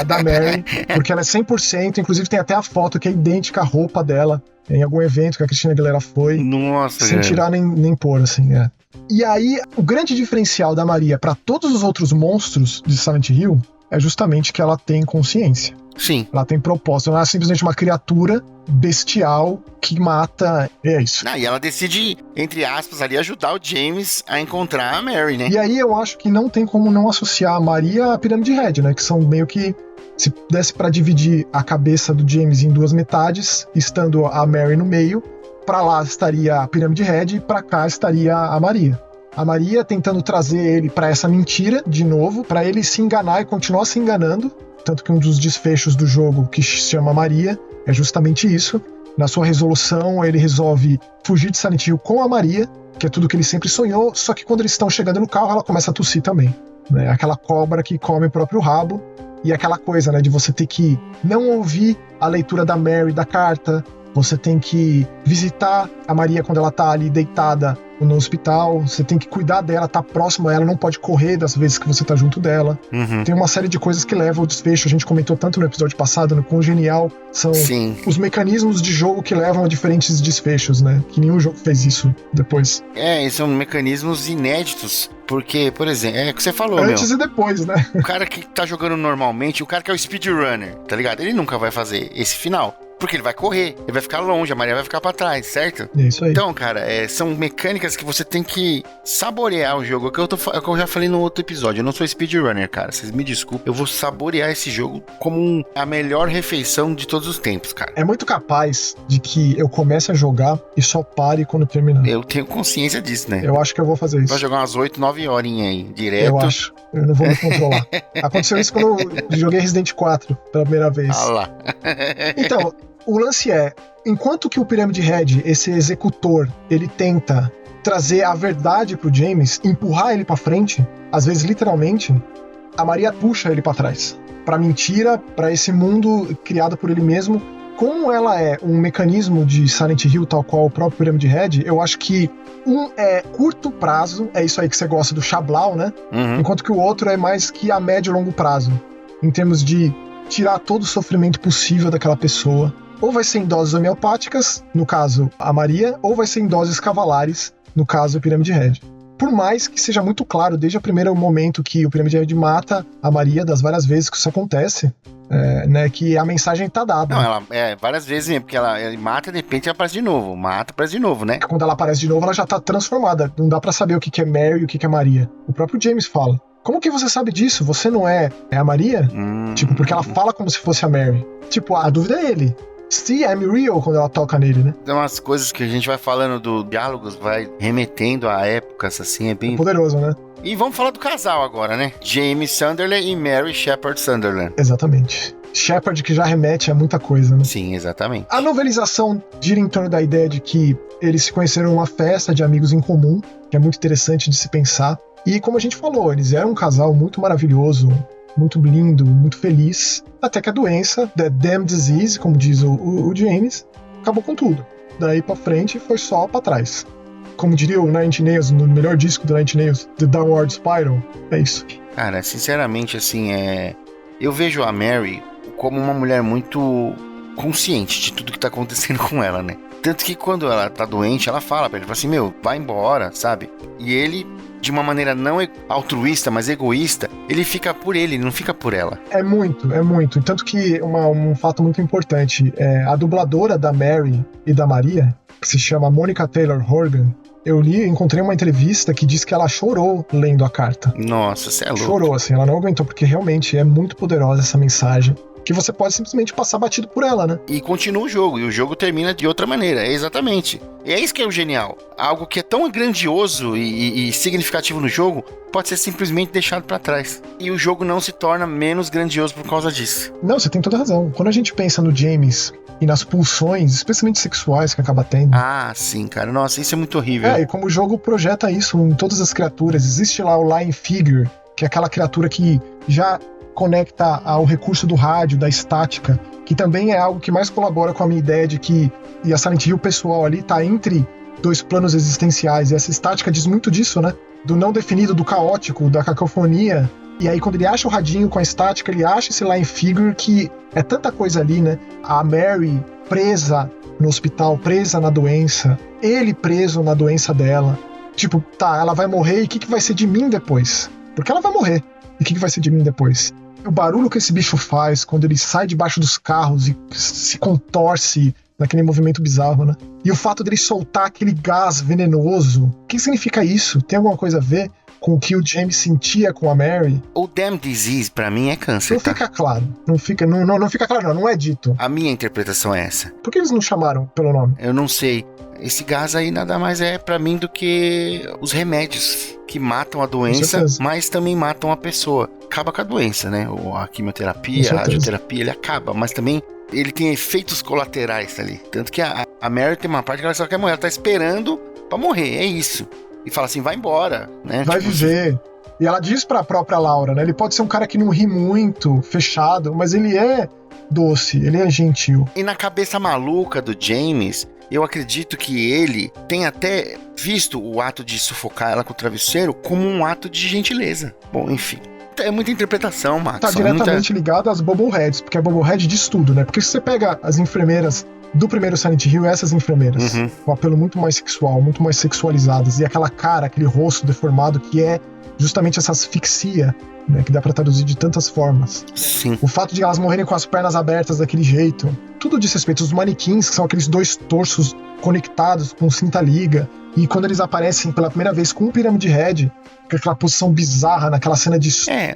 da Mary, porque ela é 100%, inclusive tem até a foto que é idêntica à roupa dela, em algum evento que a Christina Aguilera foi. Nossa, sem tirar nem pôr, assim, é. E aí, o grande diferencial da Maria para todos os outros monstros de Silent Hill é justamente que ela tem consciência. Sim. Ela tem propósito, não é simplesmente uma criatura bestial que mata, é isso. E ela decide, entre aspas, ali ajudar o James a encontrar a Mary, né? E aí eu acho que não tem como não associar a Maria à Pirâmide Red, né? Que são meio que, se desse pra dividir a cabeça do James em duas metades, estando a Mary no meio, pra lá estaria a Pirâmide Red e pra cá estaria a Maria. A Maria tentando trazer ele pra essa mentira de novo, pra ele se enganar e continuar se enganando. Tanto que um dos desfechos do jogo, que se chama Maria, é justamente isso. Na sua resolução, ele resolve fugir de Silent Hill com a Maria, que é tudo que ele sempre sonhou, só que quando eles estão chegando no carro, ela começa a tossir também, né? Aquela cobra que come o próprio rabo, e aquela coisa, né, de você ter que não ouvir a leitura da Mary da carta, você tem que visitar a Maria quando ela tá ali deitada no hospital, você tem que cuidar dela, tá próximo a ela, não pode correr das vezes que você tá junto dela. Tem uma série de coisas que levam ao desfecho, a gente comentou tanto no episódio passado, no Quão Genial, são os mecanismos de jogo que levam a diferentes desfechos, né? Que nenhum jogo fez isso depois. São mecanismos inéditos, porque, por exemplo, é o que você falou, antes e depois, né? O cara que tá jogando normalmente, o cara que é o speedrunner, tá ligado? Ele nunca vai fazer esse final. Porque ele vai correr, ele vai ficar longe, a Maria vai ficar pra trás, certo? É isso aí. Então, cara, são mecânicas que você tem que saborear o jogo. É o que eu já falei no outro episódio. Eu não sou speedrunner, cara. Vocês me desculpem. Eu vou saborear esse jogo como a melhor refeição de todos os tempos, cara. É muito capaz de que eu comece a jogar e só pare quando terminar. Eu tenho consciência disso, né? Eu acho que eu vou fazer isso. Vai jogar umas 8, 9 horinhas aí, direto. Eu acho. Eu não vou me controlar. Aconteceu isso quando eu joguei Resident 4 pela primeira vez. Ah lá. Então, o lance é, enquanto que o Pyramid Head, esse executor, ele tenta trazer a verdade pro James, empurrar ele pra frente, às vezes literalmente, a Maria puxa ele pra trás. Pra mentira, pra esse mundo criado por ele mesmo. Como ela é um mecanismo de Silent Hill, tal qual o próprio Pyramid Head, eu acho que um é curto prazo, é isso aí que você gosta do Xablau, né? Uhum. Enquanto que o outro é mais que a médio e longo prazo, em termos de tirar todo o sofrimento possível daquela pessoa. Ou vai ser em doses homeopáticas, no caso a Maria, ou vai ser em doses cavalares, no caso o Pyramid Head. Por mais que seja muito claro, desde o primeiro momento que o Pyramid Head mata a Maria, das várias vezes que isso acontece, né, que a mensagem tá dada. Não, ela várias vezes mesmo, porque ela mata e de repente ela aparece de novo. Mata, aparece de novo, né? Quando ela aparece de novo, ela já tá transformada. Não dá pra saber o que é Mary e o que é Maria. O próprio James fala. Como que você sabe disso? Você não é a Maria? Tipo, porque ela fala como se fosse a Mary. Tipo, a dúvida é ele. See, I'm real, quando ela toca nele, né? Tem umas coisas que a gente vai falando do diálogos, vai remetendo a épocas, assim, é bem... Poderoso, né? E vamos falar do casal agora, né? James Sunderland e Mary Shepard Sunderland. Exatamente. Shepard que já remete a muita coisa, né? Sim, exatamente. A novelização gira em torno da ideia de que eles se conheceram numa festa de amigos em comum, que é muito interessante de se pensar. E como a gente falou, eles eram um casal muito maravilhoso, muito lindo, muito feliz, até que a doença, The Damn Disease, como diz o James, acabou com tudo. Daí pra frente foi só pra trás. Como diria o Nine Inch Nails, no melhor disco do Nine Inch Nails, The Downward Spiral, é isso. Cara, sinceramente, assim, eu vejo a Mary como uma mulher muito consciente de tudo que tá acontecendo com ela, né? Tanto que quando ela tá doente, ela fala pra ele, fala assim, meu, vai embora, sabe? E ele, de uma maneira não altruísta, mas egoísta, ele fica por ele não fica por ela. É muito. E tanto que um fato muito importante, a dubladora da Mary e da Maria, que se chama Monica Taylor Horgan, eu encontrei uma entrevista que diz que ela chorou lendo a carta. Nossa, você é louco. Chorou, assim, ela não aguentou, porque realmente é muito poderosa essa mensagem, que você pode simplesmente passar batido por ela, né? E continua o jogo, e o jogo termina de outra maneira, exatamente. E é isso que é o genial. Algo que é tão grandioso e significativo no jogo, pode ser simplesmente deixado pra trás. E o jogo não se torna menos grandioso por causa disso. Não, você tem toda a razão. Quando a gente pensa no James e nas pulsões, especialmente sexuais, que acaba tendo... Ah, sim, cara. Nossa, isso é muito horrível. E como o jogo projeta isso em todas as criaturas. Existe lá o Lying Figure, que é aquela criatura que já conecta ao recurso do rádio, da estática, que também é algo que mais colabora com a minha ideia de que a Silent Hill pessoal ali tá entre dois planos existenciais, e essa estática diz muito disso, né? Do não definido, do caótico, da cacofonia. E aí quando ele acha o radinho com a estática, ele acha esse Lying Figure que é tanta coisa ali, né? A Mary presa no hospital, presa na doença, ele preso na doença dela. Tipo, tá, ela vai morrer, e o que vai ser de mim depois? Porque ela vai morrer. E o que vai ser de mim depois? O barulho que esse bicho faz quando ele sai debaixo dos carros e se contorce naquele movimento bizarro, né? E o fato dele soltar aquele gás venenoso, o que significa isso? Tem alguma coisa a ver com o que o James sentia com a Mary? O Damn Disease, pra mim, é câncer, Não fica claro. Não fica claro, não é dito. A minha interpretação é essa. Por que eles não chamaram pelo nome? Eu não sei. Esse gás aí nada mais é pra mim do que os remédios que matam a doença, mas também matam a pessoa. Acaba com a doença, né? A quimioterapia, a radioterapia, ele acaba, mas também ele tem efeitos colaterais ali. Tanto que a Mary tem uma parte que ela só quer morrer, ela tá esperando pra morrer, é isso. E fala assim, vai embora, né? Vai viver. E ela diz pra própria Laura, né? Ele pode ser um cara que não ri muito, fechado, mas ele é doce, ele é gentil. E na cabeça maluca do James, eu acredito que ele tem até visto o ato de sufocar ela com o travesseiro como um ato de gentileza. Bom, enfim. É muita interpretação, Max. Tá diretamente ligado às Bubbleheads, porque a Bubblehead diz tudo, né? Porque se você pega as enfermeiras do primeiro Silent Hill, essas enfermeiras, com um apelo muito mais sexual, muito mais sexualizadas, e aquela cara, aquele rosto deformado que é justamente essa asfixia, né, que dá pra traduzir de tantas formas. Sim. O fato de elas morrerem com as pernas abertas daquele jeito, tudo diz respeito. Os manequins, que são aqueles dois torsos conectados com cinta-liga, e quando eles aparecem pela primeira vez com o Pyramid Head, com aquela posição bizarra naquela cena de...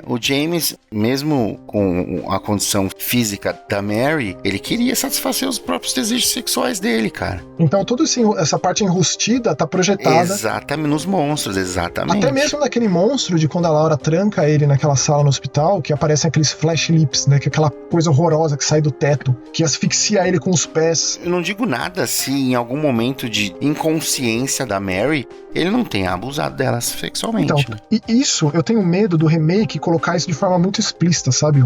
O James, mesmo com a condição física da Mary, ele queria satisfazer os próprios desejos sexuais dele, cara. Então toda essa parte enrustida tá projetada... Exatamente, nos monstros, exatamente. Até mesmo naquele monstro de quando a Laura tranca ele naquela sala no hospital, que aparecem aqueles flash lips, né, que é aquela coisa horrorosa que sai do teto, que asfixia ele com os pés. Eu não digo nada se em algum momento de inconsciência da Mary, ele não tenha abusado dela sexualmente. Então, e isso, eu tenho medo do remake colocar isso de forma muito explícita, sabe?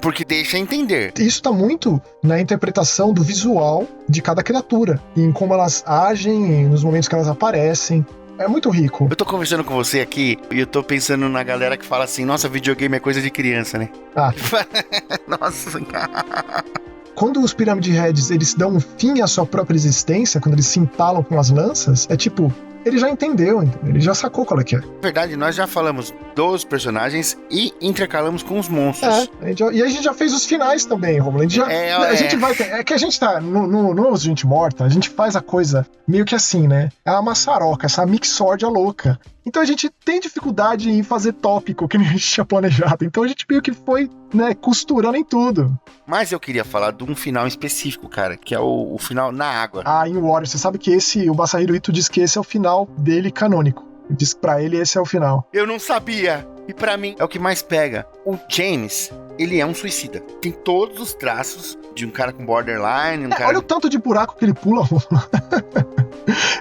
Porque deixa entender. Isso tá muito na interpretação do visual de cada criatura, e em como elas agem, nos momentos que elas aparecem. É muito rico. Eu tô conversando com você aqui e eu tô pensando na galera que fala assim, nossa, videogame é coisa de criança, né? Nossa, cara. Quando os Pyramid Heads, eles dão um fim à sua própria existência, quando eles se empalam com as lanças, é tipo... Ele já entendeu, ele já sacou qual é que é. Na verdade, nós já falamos dos personagens e intercalamos com os monstros. E a gente já fez os finais também, Romulo. A gente vai... É que a gente tá... No Gente Morta, a gente faz a coisa meio que assim, né? É uma maçaroca, essa mixórdia louca. Então a gente tem dificuldade em fazer tópico que a gente tinha planejado. Então a gente meio que foi, né, costurando em tudo. Mas eu queria falar de um final específico, cara, que é o final na água. Em Warrior, você sabe que o Masahiro Ito diz que esse é o final dele canônico. Ele diz que pra ele esse é o final. Eu não sabia! E pra mim é o que mais pega. O James, ele é um suicida. Tem todos os traços de um cara com borderline. Olha o tanto de buraco que ele pula.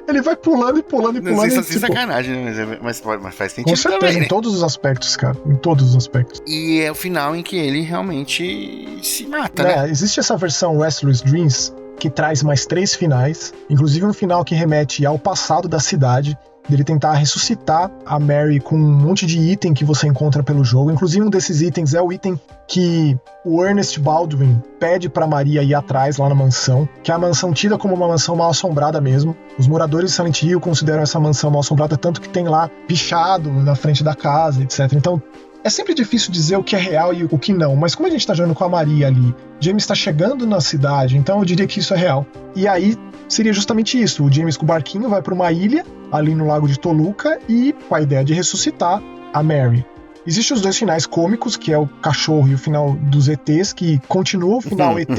Ele vai pulando e pulando e pulando. Não sei se é sacanagem, né? Mas faz sentido. Com certeza, também, né? Em todos os aspectos, cara. Em todos os aspectos. E é o final em que ele realmente se mata, né? Existe essa versão Restless Dreams que traz mais 3 finais. Inclusive um final que remete ao passado da cidade, dele tentar ressuscitar a Mary com um monte de item que você encontra pelo jogo. Inclusive um desses itens é o item que o Ernest Baldwin pede pra Maria ir atrás lá na mansão, que é a mansão tida como uma mansão mal assombrada mesmo. Os moradores de Silent Hill consideram essa mansão mal assombrada, tanto que tem lá pichado na frente da casa, etc. Então é sempre difícil dizer o que é real e o que não, mas como a gente tá jogando com a Maria ali, James tá chegando na cidade, então eu diria que isso é real. E aí seria justamente isso, o James com o barquinho vai pra uma ilha, ali no lago de Toluca, e com a ideia de ressuscitar a Mary. Existem os 2 finais cômicos, que é o cachorro e o final dos ETs, que continua o final ET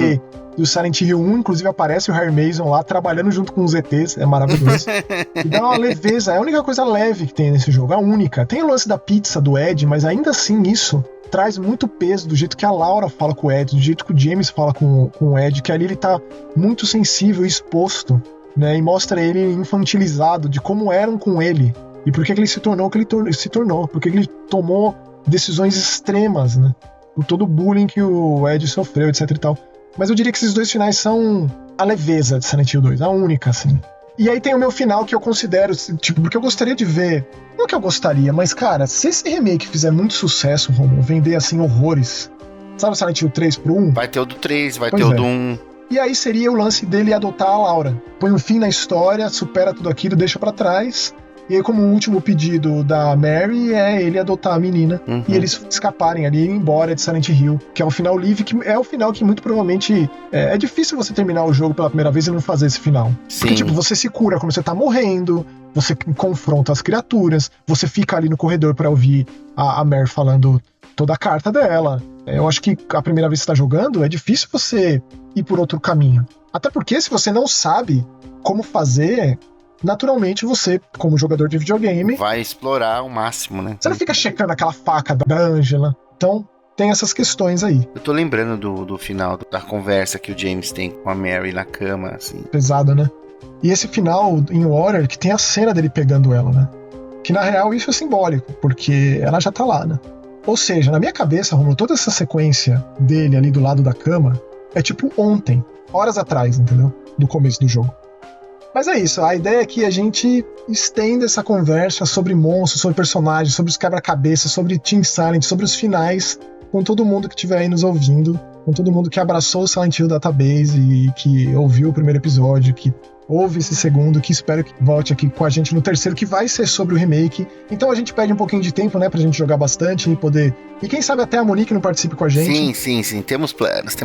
do Silent Hill 1, inclusive aparece o Harry Mason lá trabalhando junto com os ETs, é maravilhoso. E dá uma leveza, é a única coisa leve que tem nesse jogo, a única. Tem o lance da pizza do Ed, mas ainda assim isso traz muito peso do jeito que a Laura fala com o Ed, do jeito que o James fala com o Ed, que ali ele tá muito sensível e exposto, né, e mostra ele infantilizado de como eram com ele. E por que ele se tornou o que ele se tornou? Por que ele tomou decisões extremas, né? Por todo o bullying que o Ed sofreu, etc e tal. Mas eu diria que esses 2 finais são a leveza de Silent Hill 2, a única, assim. E aí tem o meu final que eu considero, tipo, porque eu gostaria de ver... Não que eu gostaria, mas, cara, se esse remake fizer muito sucesso, Romulo, vender, assim, horrores... Sabe o Silent Hill 3 pro 1? Vai ter o do 3, vai ter o do 1... E aí seria o lance dele adotar a Laura. Põe um fim na história, supera tudo aquilo, deixa pra trás... E aí, como o último pedido da Mary é ele adotar a menina e eles escaparem ali e ir embora de Silent Hill, que é um final livre, que é o final que muito provavelmente... É difícil você terminar o jogo pela primeira vez e não fazer esse final. Sim. Porque, tipo, você se cura quando você tá morrendo, você confronta as criaturas, você fica ali no corredor pra ouvir a Mary falando toda a carta dela. Eu acho que a primeira vez que você tá jogando, é difícil você ir por outro caminho. Até porque, se você não sabe como fazer... Naturalmente você, como jogador de videogame... vai explorar ao máximo, né? Você não fica checando aquela faca da Angela. Então, tem essas questões aí. Eu tô lembrando do final da conversa que o James tem com a Mary na cama, assim. Pesada, né? E esse final em Warrior, que tem a cena dele pegando ela, né? Que na real isso é simbólico, porque ela já tá lá, né? Ou seja, na minha cabeça, Romulo, toda essa sequência dele ali do lado da cama é tipo ontem, horas atrás, entendeu? Do começo do jogo. Mas é isso, a ideia é que a gente estenda essa conversa sobre monstros, sobre personagens, sobre os quebra-cabeças, sobre Team Silent, sobre os finais, com todo mundo que estiver aí nos ouvindo, com todo mundo que abraçou o Silent Hill Database e que ouviu o primeiro episódio, que ouve esse segundo, que espero que volte aqui com a gente no terceiro, que vai ser sobre o remake. Então a gente pede um pouquinho de tempo, né, pra gente jogar bastante e poder... E quem sabe até a Monique não participe com a gente. Sim, temos planos.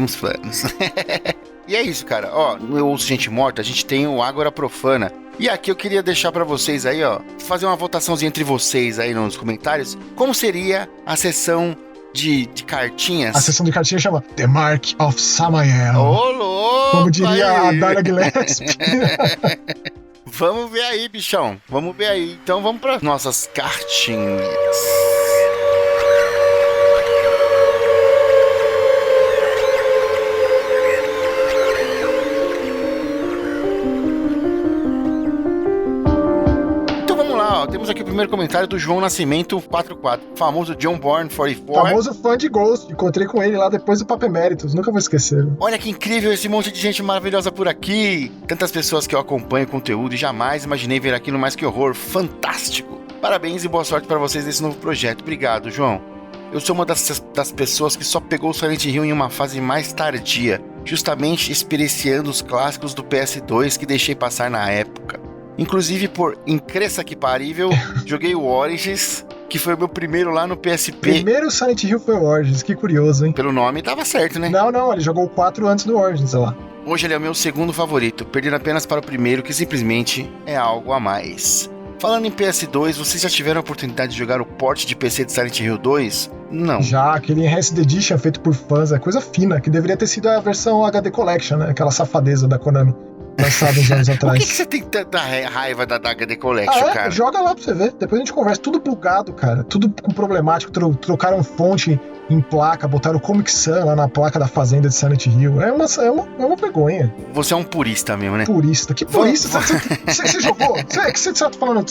E é isso, cara. Ó, no Eu Ouço Gente Morta, a gente tem o Ágora Profana. E aqui eu queria deixar pra vocês aí, ó, fazer uma votaçãozinha entre vocês aí nos comentários. Como seria a sessão de cartinhas? A sessão de cartinhas chama The Mark of Samael. Ô, louco! Como diria aí. a Dara Gillespie. Vamos ver aí, bichão. Vamos ver aí. Então vamos para nossas cartinhas. Temos aqui o primeiro comentário do João Nascimento 44, famoso John Bourne 44. Famoso fã de Ghost, encontrei com ele lá depois do Papo Eméritos, nunca vou esquecer. Olha que incrível esse monte de gente maravilhosa por aqui. Tantas pessoas que eu acompanho o conteúdo e jamais imaginei ver aqui no Mais Que Horror. Fantástico. Parabéns e boa sorte para vocês nesse novo projeto. Obrigado, João. Eu sou uma das pessoas que só pegou o Silent Hill em uma fase mais tardia, justamente experienciando os clássicos do PS2 que deixei passar na época. Inclusive, por incresça que parível, joguei o Origins, que foi o meu primeiro lá no PSP. Primeiro Silent Hill foi o Origins, que curioso, hein? Pelo nome, tava certo, né? Não, ele jogou o 4 antes do Origins, sei lá. Hoje ele é o meu segundo favorito, perdendo apenas para o primeiro, que simplesmente é algo a mais. Falando em PS2, vocês já tiveram a oportunidade de jogar o port de PC de Silent Hill 2? Não. Já, aquele Enhanced Edition feito por fãs, é coisa fina, que deveria ter sido a versão HD Collection, né? Aquela safadeza da Konami. Lançado uns anos atrás. Por que você tem tanta raiva da HD Collection, cara? Joga lá pra você ver. Depois a gente conversa. Tudo bugado, cara. Tudo com problemático. Trocaram fonte em placa, botaram o Comic Sun lá na placa da fazenda de Silent Hill. É uma vergonha. Você é um purista mesmo, né? Purista. Que purista? Você jogou? Você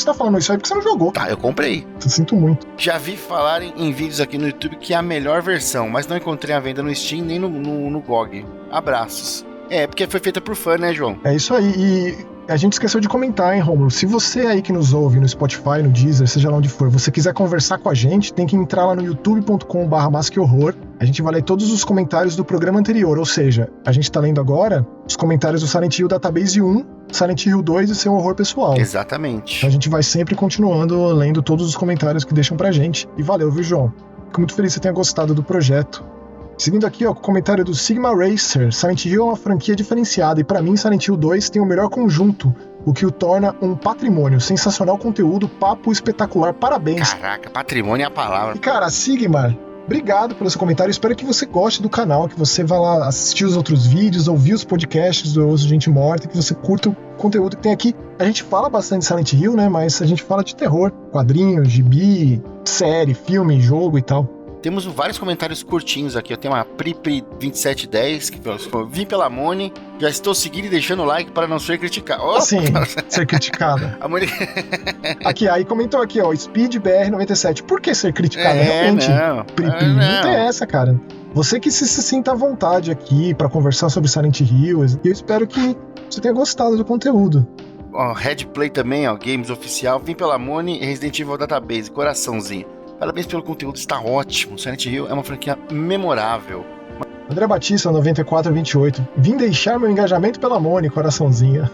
tá falando isso aí porque você não jogou. Tá, eu comprei. Eu sinto muito. Já vi falarem em vídeos aqui no YouTube que é a melhor versão, mas não encontrei a venda no Steam nem no GOG. Abraços. É, porque foi feita por fã, né, João? É isso aí. E a gente esqueceu de comentar, hein, Romulo? Se você aí que nos ouve no Spotify, no Deezer, seja lá onde for, você quiser conversar com a gente, tem que entrar lá no youtube.com/masquehorror. A gente vai ler todos os comentários do programa anterior, ou seja, a gente tá lendo agora os comentários do Silent Hill Database 1, Silent Hill 2 e seu horror pessoal. Exatamente. Então a gente vai sempre continuando lendo todos os comentários que deixam pra gente. E valeu, viu, João? Fico muito feliz que você tenha gostado do projeto. Seguindo aqui, ó, com o comentário do Sigma Racer, Silent Hill é uma franquia diferenciada e pra mim Silent Hill 2 tem o melhor conjunto, o que o torna um patrimônio, sensacional conteúdo, papo espetacular, parabéns. Caraca, patrimônio é a palavra. E cara, Sigmar, obrigado pelo seu comentário, espero que você goste do canal, que você vá lá assistir os outros vídeos, ouvir os podcasts do Eu Ouço Gente Morta, que você curta o conteúdo que tem aqui. A gente fala bastante de Silent Hill, né, mas a gente fala de terror, quadrinhos, gibi, série, filme, jogo e tal. Temos vários comentários curtinhos aqui. Eu tenho uma Pripri2710 que falou: vim pela Moni, já estou seguindo e deixando o like para não ser criticado. Oh, sim, ser criticada. A Moni... Aqui, aí comentou aqui, ó, SpeedBR97. Por que ser criticado? Realmente, não. Não tem essa, cara. Você que se sinta à vontade aqui para conversar sobre Silent Hill. E eu espero que você tenha gostado do conteúdo. Ó, Redplay também, ó, Games Oficial. Vim pela Moni e Resident Evil Database, coraçãozinho. Parabéns pelo conteúdo, está ótimo. Silent Hill é uma franquia memorável. André Batista, 9428. Vim deixar meu engajamento pela Moni, coraçãozinho.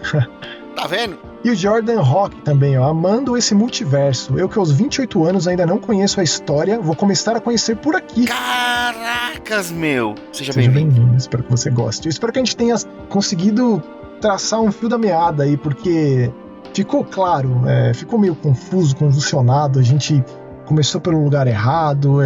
Tá vendo? E o Jordan Rock também, ó. Amando esse multiverso. Eu que aos 28 anos ainda não conheço a história, vou começar a conhecer por aqui. Caracas, meu! Seja bem-vindo. Espero que você goste. Eu espero que a gente tenha conseguido traçar um fio da meada aí, porque ficou claro, ficou meio confuso, convulsionado. A gente começou pelo lugar errado,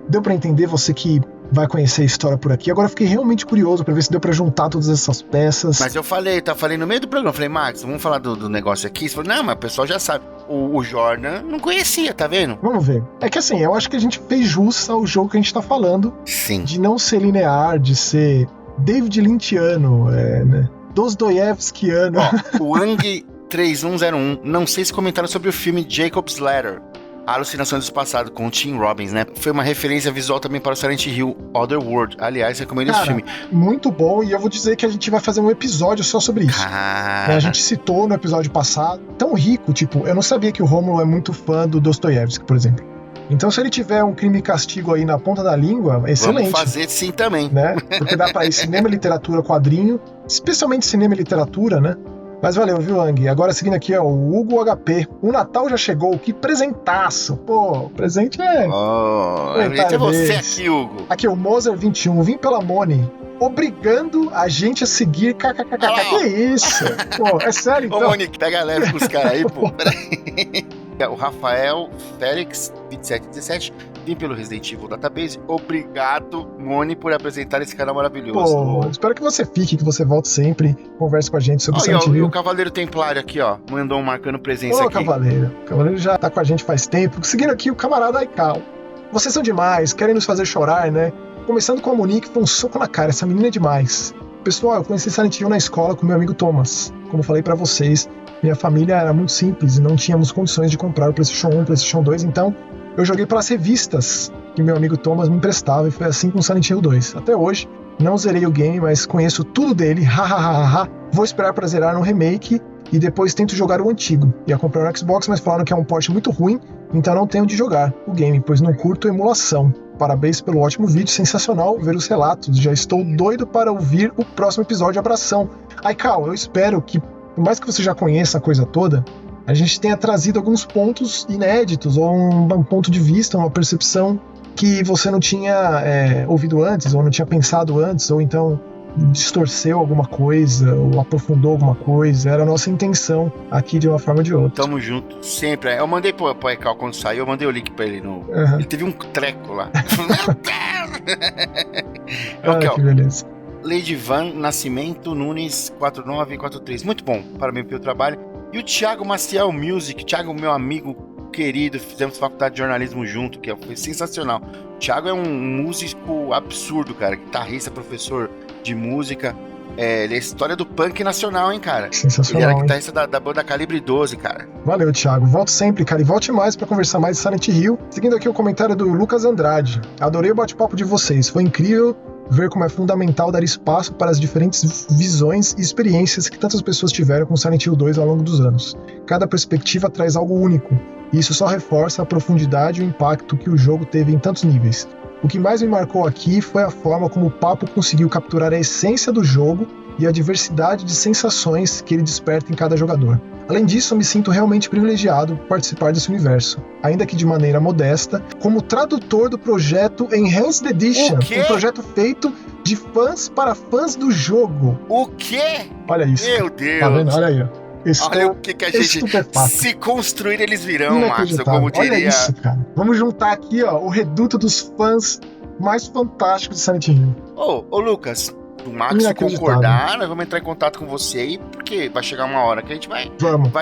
deu pra entender, você que vai conhecer a história por aqui. Agora eu fiquei realmente curioso pra ver se deu pra juntar todas essas peças. Mas eu falei no meio do programa, falei, Max, vamos falar do negócio aqui? Você falou, não, mas o pessoal já sabe. O Jordan não conhecia, tá vendo? Vamos ver. É que assim, eu acho que a gente fez jus ao jogo que a gente tá falando. Sim. De não ser linear, de ser David Lynchiano, né? Dostoiévskiano. O Wang 3101, não sei se comentaram sobre o filme Jacob's Ladder, A Alucinação do Passado, com o Tim Robbins, né? Foi uma referência visual também para o Silent Hill Otherworld. Aliás, recomendo esse filme. Muito bom, e eu vou dizer que a gente vai fazer um episódio só sobre isso. A gente citou no episódio passado, tão rico, tipo, eu não sabia que o Rômulo é muito fã do Dostoiévski, por exemplo. Então, se ele tiver um Crime e Castigo aí na ponta da língua, é excelente. Vamos fazer sim também. Né? Porque dá pra ir cinema, literatura, quadrinho, especialmente cinema e literatura, né? Mas valeu, viu, Ang? Agora seguindo aqui, ó, o Hugo HP. O Natal já chegou, que presentaço. Pô, presente é... é você aqui, Hugo. Aqui, o Moser21, vim pela Moni, obrigando a gente a seguir kkkk. Que isso? Pô, é sério, então? Ô, Monique, pega leve com os caras aí, pô. Peraí. O Rafael Félix, 2717, vim pelo Resident Evil Database. Obrigado, Moni, por apresentar esse canal maravilhoso. Pô, espero que você fique, que você volte sempre, converse com a gente sobre o Silent Hill. E o Cavaleiro Templário aqui, ó, mandou um marcando presença aqui. Cavaleiro. O Cavaleiro já tá com a gente faz tempo. Seguindo aqui o camarada Aikal. Vocês são demais, querem nos fazer chorar, né? Começando com a Monique, foi um soco na cara, essa menina é demais. Pessoal, eu conheci Silent Hill na escola com meu amigo Thomas. Como falei pra vocês, minha família era muito simples e não tínhamos condições de comprar o PlayStation 1 e o PlayStation 2, então eu joguei pelas revistas que meu amigo Thomas me emprestava e foi assim com Silent Hill 2. Até hoje, não zerei o game, mas conheço tudo dele, hahaha. Vou esperar pra zerar no remake e depois tento jogar o antigo. Ia comprar no Xbox, mas falaram que é um port muito ruim, então não tenho de jogar o game, pois não curto emulação. Parabéns pelo ótimo vídeo, sensacional ver os relatos. Já estou doido para ouvir o próximo episódio. Abração. Aikal, eu espero que, por mais que você já conheça a coisa toda, a gente tenha trazido alguns pontos inéditos, ou um ponto de vista, uma percepção que você não tinha ouvido antes, ou não tinha pensado antes, ou então distorceu alguma coisa, ou aprofundou alguma coisa. Era a nossa intenção aqui de uma forma ou de outra. Tamo junto, sempre. Eu mandei pro Aikal quando saiu, eu mandei o link pra ele no... Ele teve um treco lá. Okay, que beleza. Lady Van Nascimento Nunes 4943. Muito bom, parabéns pelo trabalho. E o Thiago Maciel Music, Thiago, meu amigo querido, fizemos faculdade de jornalismo junto, que foi sensacional. O Thiago é um músico absurdo, cara, guitarrista, professor de música. Ele é a história do punk nacional, hein, cara? Sensacional. Ele era guitarrista da banda Calibre 12, cara. Valeu, Thiago. Volto sempre, cara, e volte mais pra conversar mais de Silent Hill. Seguindo aqui o comentário do Lucas Andrade. Adorei o bate-papo de vocês. Foi incrível ver como é fundamental dar espaço para as diferentes visões e experiências que tantas pessoas tiveram com Silent Hill 2 ao longo dos anos. Cada perspectiva traz algo único, e isso só reforça a profundidade e o impacto que o jogo teve em tantos níveis. O que mais me marcou aqui foi a forma como o Papo conseguiu capturar a essência do jogo e a diversidade de sensações que ele desperta em cada jogador. Além disso, eu me sinto realmente privilegiado por participar desse universo, ainda que de maneira modesta, como tradutor do projeto Enhanced Edition, um projeto feito de fãs para fãs do jogo. O quê? Olha isso. Meu Deus. Tá vendo? Olha aí. Olha o que a gente... Se construir, eles virão, Max, como diria. Olha isso, cara. Vamos juntar aqui, ó, o reduto dos fãs mais fantásticos de Silent Hill. Ô, Lucas... O Max concordar, nós vamos entrar em contato com você aí, porque vai chegar uma hora que a gente vai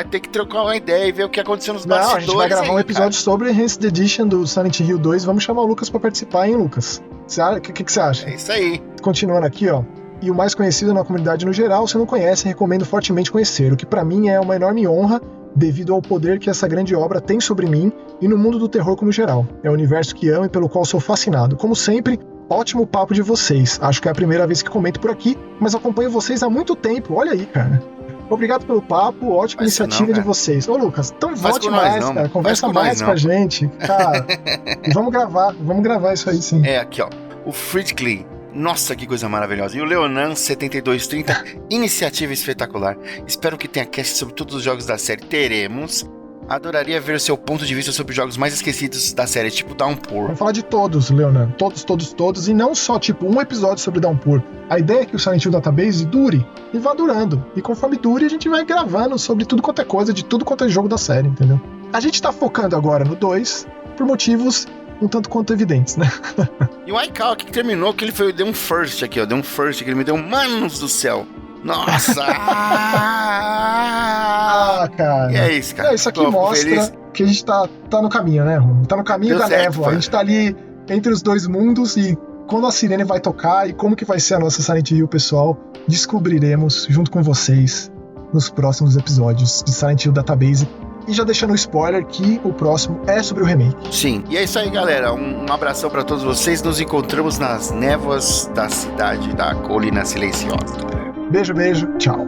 ter que trocar uma ideia e ver o que aconteceu nos bastidores. A gente vai gravar um episódio sobre Enhanced Edition do Silent Hill 2. Vamos chamar o Lucas pra participar, hein, Lucas? O que você acha? É isso aí. Continuando aqui, ó. E o mais conhecido na comunidade no geral, se não conhece, recomendo fortemente conhecer, o que pra mim é uma enorme honra devido ao poder que essa grande obra tem sobre mim e no mundo do terror como geral. É um universo que amo e pelo qual sou fascinado. Como sempre, ótimo papo de vocês. Acho que é a primeira vez que comento por aqui, mas acompanho vocês há muito tempo. Olha aí, cara. Obrigado pelo papo, ótima iniciativa de vocês. Ô, Lucas, então volte mais, cara. Conversa mais com a gente, cara. E vamos gravar isso aí, sim. Aqui, ó. O Fridgley. Nossa, que coisa maravilhosa. E o Leonan 7230, iniciativa espetacular. Espero que tenha cast sobre todos os jogos da série. Teremos. Adoraria ver o seu ponto de vista sobre os jogos mais esquecidos da série, tipo Downpour. Vamos falar de todos, Leonardo. Todos. E não só, tipo, um episódio sobre Downpour. A ideia é que o Silent Hill Database dure e vá durando. E conforme dure, a gente vai gravando sobre tudo quanto é coisa, de tudo quanto é jogo da série, entendeu? A gente tá focando agora no 2, por motivos um tanto quanto evidentes, né? E o Aikau aqui que terminou, que ele deu um first aqui, ó. Deu um first, que ele me deu manos do céu. Nossa! Cara. E é isso, cara. Isso aqui mostra que a gente tá no caminho, né, Romo? Tá no caminho da névoa. A gente tá ali entre os dois mundos e quando a sirene vai tocar e como que vai ser a nossa Silent Hill, pessoal, descobriremos junto com vocês nos próximos episódios de Silent Hill Database. E já deixando o spoiler que o próximo é sobre o remake. Sim, e é isso aí, galera. Um abração pra todos vocês. Nos encontramos nas névoas da cidade da Colina Silenciosa. Beijo, tchau.